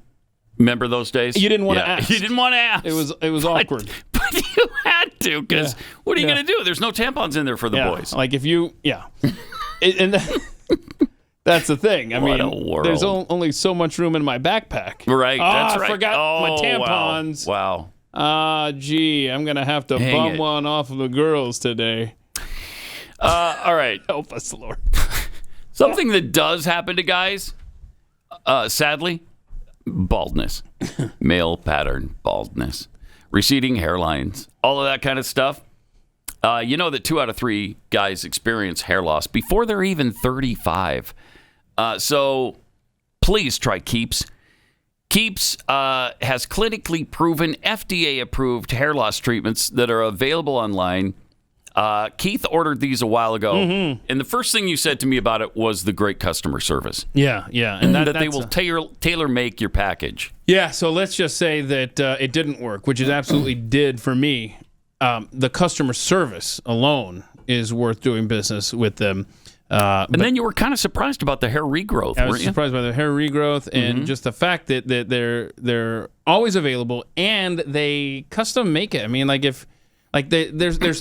Remember those days? You didn't want to ask. You didn't want to ask. It was awkward. But you had to, because what are you going to do? There's no tampons in there for the boys. Like if you, that's the thing. I mean, there's only so much room in my backpack. Right, that's right. I forgot my tampons. Wow. Gee, I'm going to have to bum one off of the girls today. All right. Help us, Lord. Something that does happen to guys, sadly, baldness. Male pattern baldness. Receding hairlines. All of that kind of stuff. You know that 2 out of 3 guys experience hair loss before they're even 35. So please try Keeps. Keeps has clinically proven FDA-approved hair loss treatments that are available online. Keith ordered these a while ago, and the first thing you said to me about it was the great customer service. Yeah, and that they will tailor-make your package. Yeah, so let's just say that it didn't work, which it absolutely did for me. The customer service alone is worth doing business with them. And then you were kind of surprised about the hair regrowth, I was surprised by the hair regrowth and just the fact that they're always available and they custom make it. I mean, there's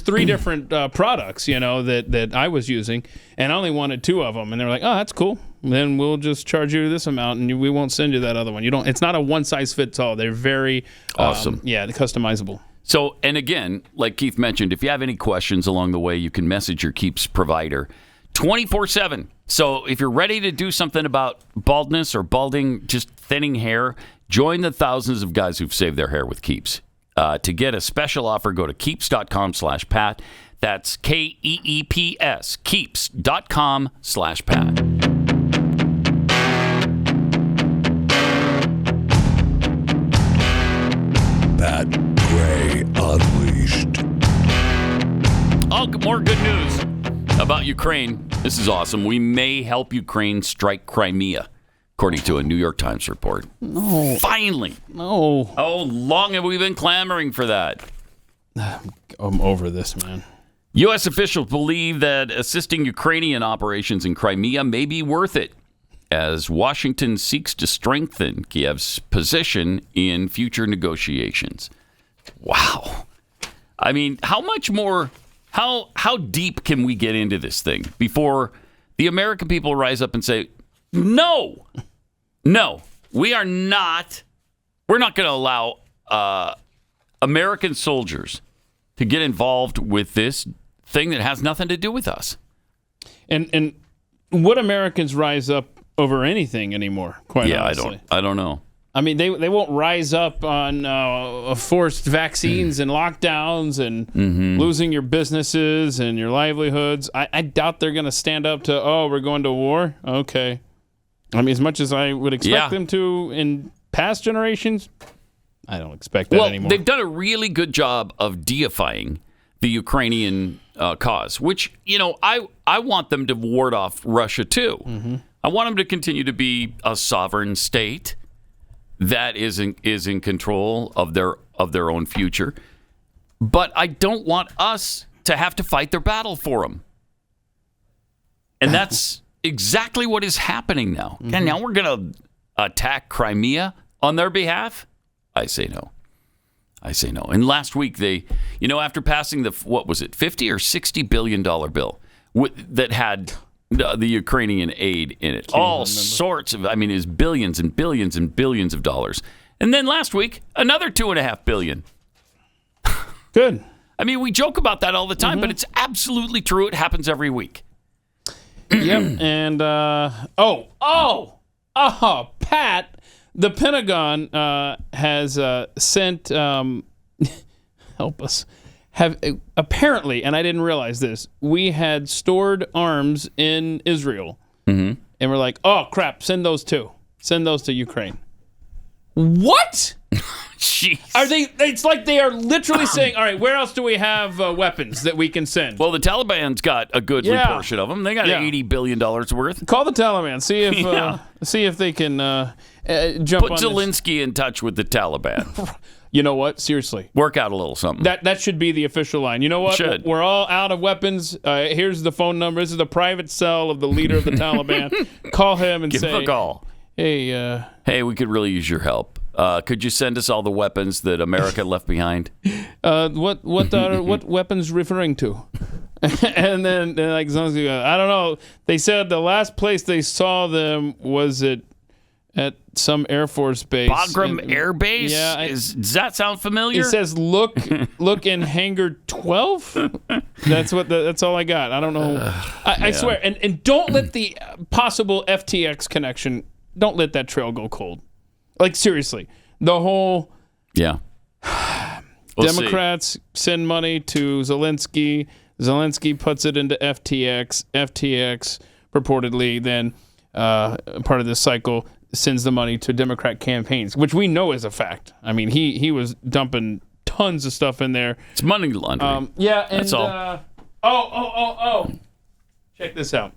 3 different products, that I was using, and I only wanted 2 of them, and they were like, "Oh, that's cool. Then we'll just charge you this amount, and we won't send you that other one." It's not a one size fits all. They're very awesome. They're customizable. So, and again, like Keith mentioned, if you have any questions along the way, you can message your Keeps provider 24/7. So if you're ready to do something about baldness or balding, just thinning hair, join the thousands of guys who've saved their hair with Keeps. To get a special offer, go to keeps.com/Pat. That's KEEPS, keeps.com/Pat. Pat Gray Unleashed. Oh, more good news about Ukraine. This is awesome. We may help Ukraine strike Crimea, according to a New York Times report. No. Finally. No. How long have we been clamoring for that? I'm over this, man. U.S. officials believe that assisting Ukrainian operations in Crimea may be worth it, as Washington seeks to strengthen Kiev's position in future negotiations. Wow. I mean, how much more, how deep can we get into this thing before the American people rise up and say, no, we're not going to allow American soldiers to get involved with this thing that has nothing to do with us. And would Americans rise up over anything anymore? Quite honestly, I don't know. I mean, they won't rise up on forced vaccines and lockdowns and losing your businesses and your livelihoods. I doubt they're going to stand up to, we're going to war? Okay. I mean, as much as I would expect them to in past generations, I don't expect that anymore. They've done a really good job of deifying the Ukrainian cause, which, I want them to ward off Russia, too. I want them to continue to be a sovereign state that is in control of their own future. But I don't want us to have to fight their battle for them. And that's exactly what is happening now. And now we're going to attack Crimea on their behalf? I say no. And last week they, after passing the, what was it, $50 or $60 billion bill that had the Ukrainian aid in it. All sorts of, it was billions and billions and billions of dollars. And then last week, another $2.5 billion. Good. We joke about that all the time, but it's absolutely true. It happens every week. Yep. And, Pat, the Pentagon has sent, help us, have apparently, and I didn't realize this, we had stored arms in Israel. And we're like, oh, crap, send those to Ukraine. What? Jeez. Are they? It's like they are literally saying, all right, where else do we have weapons that we can send? Well, the Taliban's got a good portion of them. They got $80 billion worth. Call the Taliban. See if they can jump Put on Zelensky in touch with the Taliban. You know what? Seriously. Work out a little something. That should be the official line. You know what? We're all out of weapons. Here's the phone number. This is the private cell of the leader of the Taliban. Call him and Give him a call. Hey, we could really use your help. Could you send us all the weapons that America left behind? What weapons referring to? And then I don't know. They said the last place they saw them was at some Air Force base. Bagram Air Base? Yeah. Does that sound familiar? It says look in Hangar 12. That's all I got. I don't know. I swear. And don't let the possible FTX connection. Don't let that trail go cold. Like, seriously, the whole Democrats send money to Zelensky. Zelensky puts it into FTX. FTX purportedly then, part of this cycle, sends the money to Democrat campaigns, which we know is a fact. He was dumping tons of stuff in there. It's money laundering. That's all. Check this out.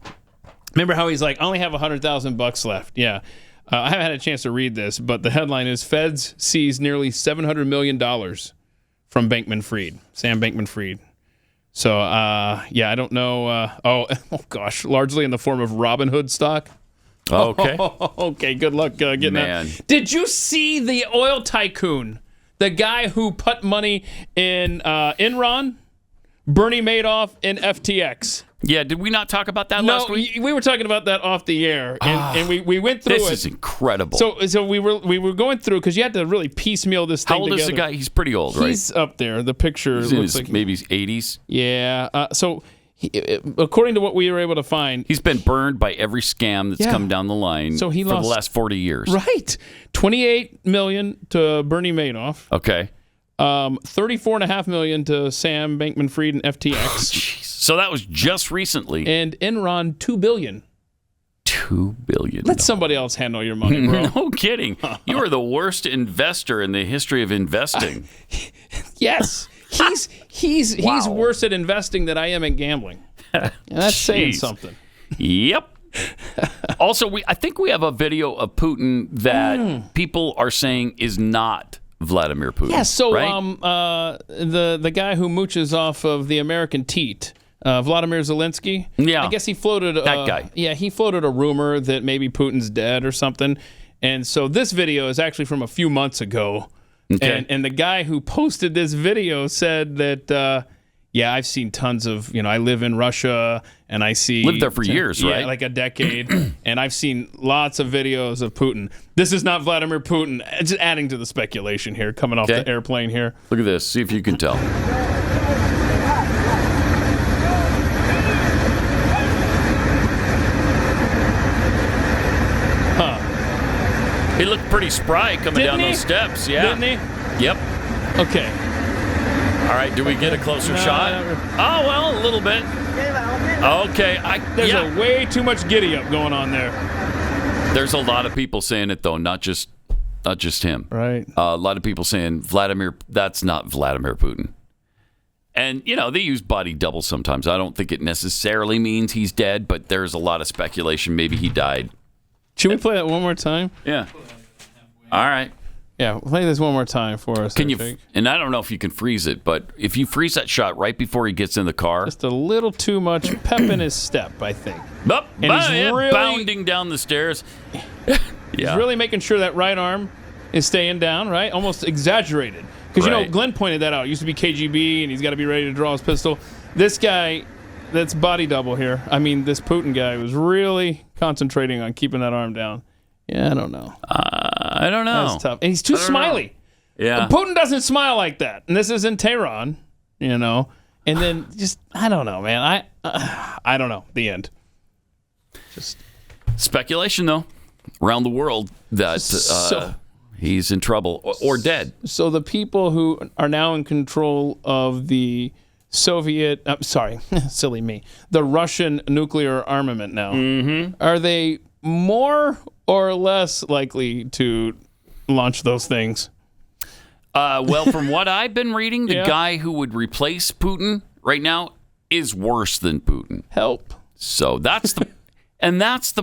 Remember how he's like, I only have $100,000 left. Yeah. I haven't had a chance to read this, but the headline is Feds seize nearly $700 million from Bankman-Fried, Sam Bankman-Fried. So, I don't know. Gosh, largely in the form of Robinhood stock. Okay. Okay, good luck getting that. Did you see the oil tycoon, the guy who put money in Enron, Bernie Madoff, and FTX? Yeah, did we not talk about that last week? We were talking about that off the air, and we went through it. This is incredible. So we were going through, because you had to really piecemeal this thing together. How old is the guy? He's pretty old, right? He's up there. The picture looks like maybe 80s. Yeah. According to what we were able to find, he's been burned by every scam that's come down the line for the last 40 years. Right. $28 million to Bernie Madoff. Okay. $34.5 million to Sam Bankman-Fried and FTX. So that was just recently. And Enron, $2 billion. $2 billion. Let somebody else handle your money, bro. No kidding. You are the worst investor in the history of investing. Yes. He's worse at investing than I am at gambling. And that's saying something. Yep. Also, I think we have a video of Putin that people are saying is not Vladimir Putin. Yeah, so right? The guy who mooches off of the American teat, Vladimir Zelensky. Yeah, I guess he floated that guy. Yeah, he floated a rumor that maybe Putin's dead or something. And so this video is actually from a few months ago. Okay. And the guy who posted this video said that Yeah, I've seen tons of, I live in Russia and I see... Lived there for years, right? Yeah, like a decade. And I've seen lots of videos of Putin. This is not Vladimir Putin. Just adding to the speculation here, coming off the airplane here. Look at this. See if you can tell. He looked pretty spry coming down those steps. Yeah. Didn't he? Yep. Okay. All right, do we get a closer shot? Oh, well, a little bit. Okay. There's a way too much giddy up going on there. There's a lot of people saying it, though, not just him. Right. A lot of people saying, that's not Vladimir Putin. And, they use body double sometimes. I don't think it necessarily means he's dead, but there's a lot of speculation. Maybe he died. Should we play that one more time? Yeah. All right. Yeah, play this one more time for us. Can you? And I don't know if you can freeze it, but if you freeze that shot right before he gets in the car, just a little too much pep in his step, I think. And he's really bounding down the stairs. He's really making sure that right arm is staying down, right? Almost exaggerated, because Glenn pointed that out. It used to be KGB, and he's got to be ready to draw his pistol. This guy. That's body double here. I mean, this Putin guy was really concentrating on keeping that arm down. Yeah, I don't know. I don't know. That's tough. And he's too smiley. Yeah. Putin doesn't smile like that. And this is in Tehran, And then I don't know, man. I don't know. The end. Just speculation, though, around the world that he's in trouble or dead. So the people who are now in control of the silly me, the Russian nuclear armament now, are they more or less likely to launch those things? Well, from what I've been reading, the guy who would replace Putin right now is worse than Putin. Help. So that's the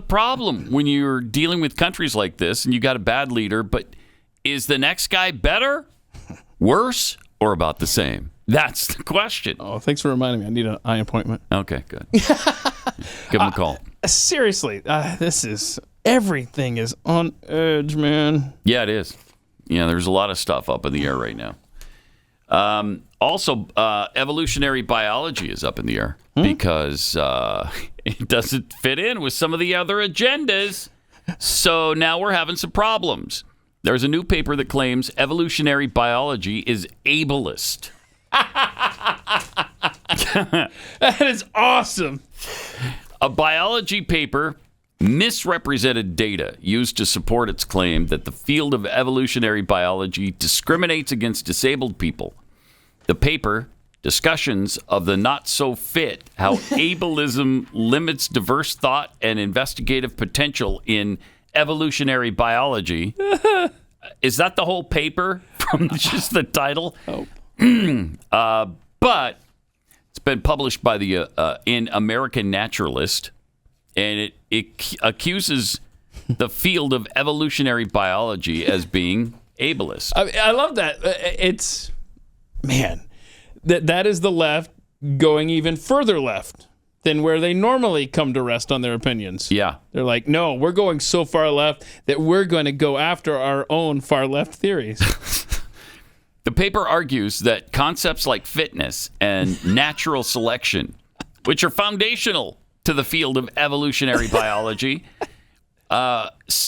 problem when you're dealing with countries like this and you got a bad leader, but is the next guy better, worse, or about the same? That's the question. Oh, thanks for reminding me. I need an eye appointment. Okay, good. Give him a call. Seriously, everything is on edge, man. Yeah, it is. Yeah, there's a lot of stuff up in the air right now. Also, evolutionary biology is up in the air because it doesn't fit in with some of the other agendas. So now we're having some problems. There's a new paper that claims evolutionary biology is ableist. That is awesome. A biology paper misrepresented data used to support its claim that the field of evolutionary biology discriminates against disabled people. The paper, Discussions of the Not So Fit, How Ableism Limits Diverse Thought and Investigative Potential in Evolutionary Biology. Is that the whole paper from just the title? Oh. But it's been published by in American Naturalist, and it accuses the field of evolutionary biology as being ableist. I love that. That is the left going even further left than where they normally come to rest on their opinions. Yeah. They're like, no, we're going so far left that we're going to go after our own far left theories. The paper argues that concepts like fitness and natural selection, which are foundational to the field of evolutionary biology,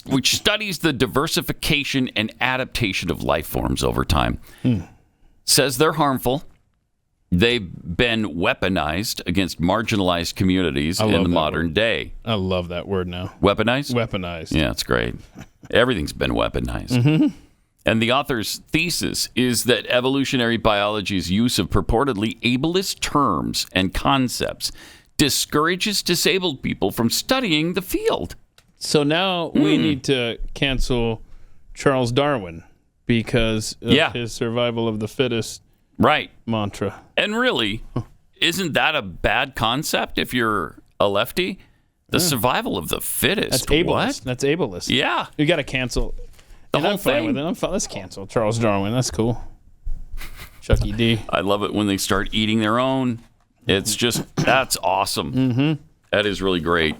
which studies the diversification and adaptation of life forms over time, says they're harmful. They've been weaponized against marginalized communities in the modern day. I love that word now. Weaponized? Weaponized. Yeah, it's great. Everything's been weaponized. Mm-hmm. And the author's thesis is that evolutionary biology's use of purportedly ableist terms and concepts discourages disabled people from studying the field. So now we need to cancel Charles Darwin because of his survival of the fittest mantra. And really, isn't that a bad concept if you're a lefty? The survival of the fittest. That's ableist. What? That's ableist. Yeah. You got to cancel the whole I'm fine thing. with it. Let's cancel Charles Darwin. That's cool. Chucky D. I love it when they start eating their own. It's just, that's awesome. Mm-hmm. That is really great.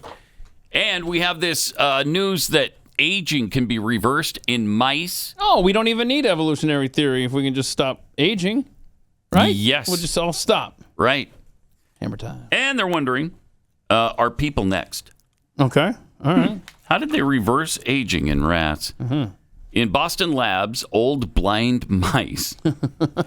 And we have this news that aging can be reversed in mice. Oh, we don't even need evolutionary theory if we can just stop aging, right? Yes. We'll just all stop. Right. Hammer time. And they're wondering, are people next? Okay. All right. How did they reverse aging in rats? Mm-hmm. In Boston labs, old blind mice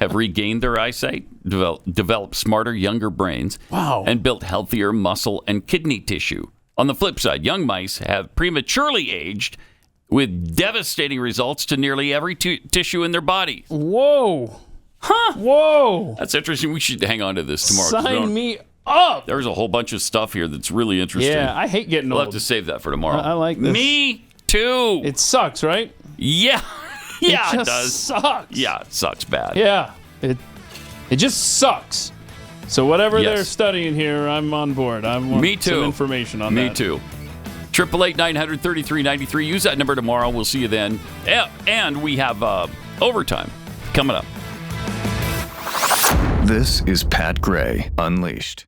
have regained their eyesight, developed smarter, younger brains, and built healthier muscle and kidney tissue. On the flip side, young mice have prematurely aged with devastating results to nearly every tissue in their body. Whoa. Huh. Whoa. That's interesting. We should hang on to this tomorrow. Sign me up. There's a whole bunch of stuff here that's really interesting. Yeah, I hate getting We'll old. have to save that for tomorrow. I like this. Me too. It sucks, right? Yeah. Yeah, it it does. Sucks. Yeah, it sucks bad. Yeah. It just sucks. So whatever they're studying here, I'm on board. I want some information on that. Me too. 888-900-3393. Use that number tomorrow. We'll see you then. And we have overtime coming up. This is Pat Gray Unleashed.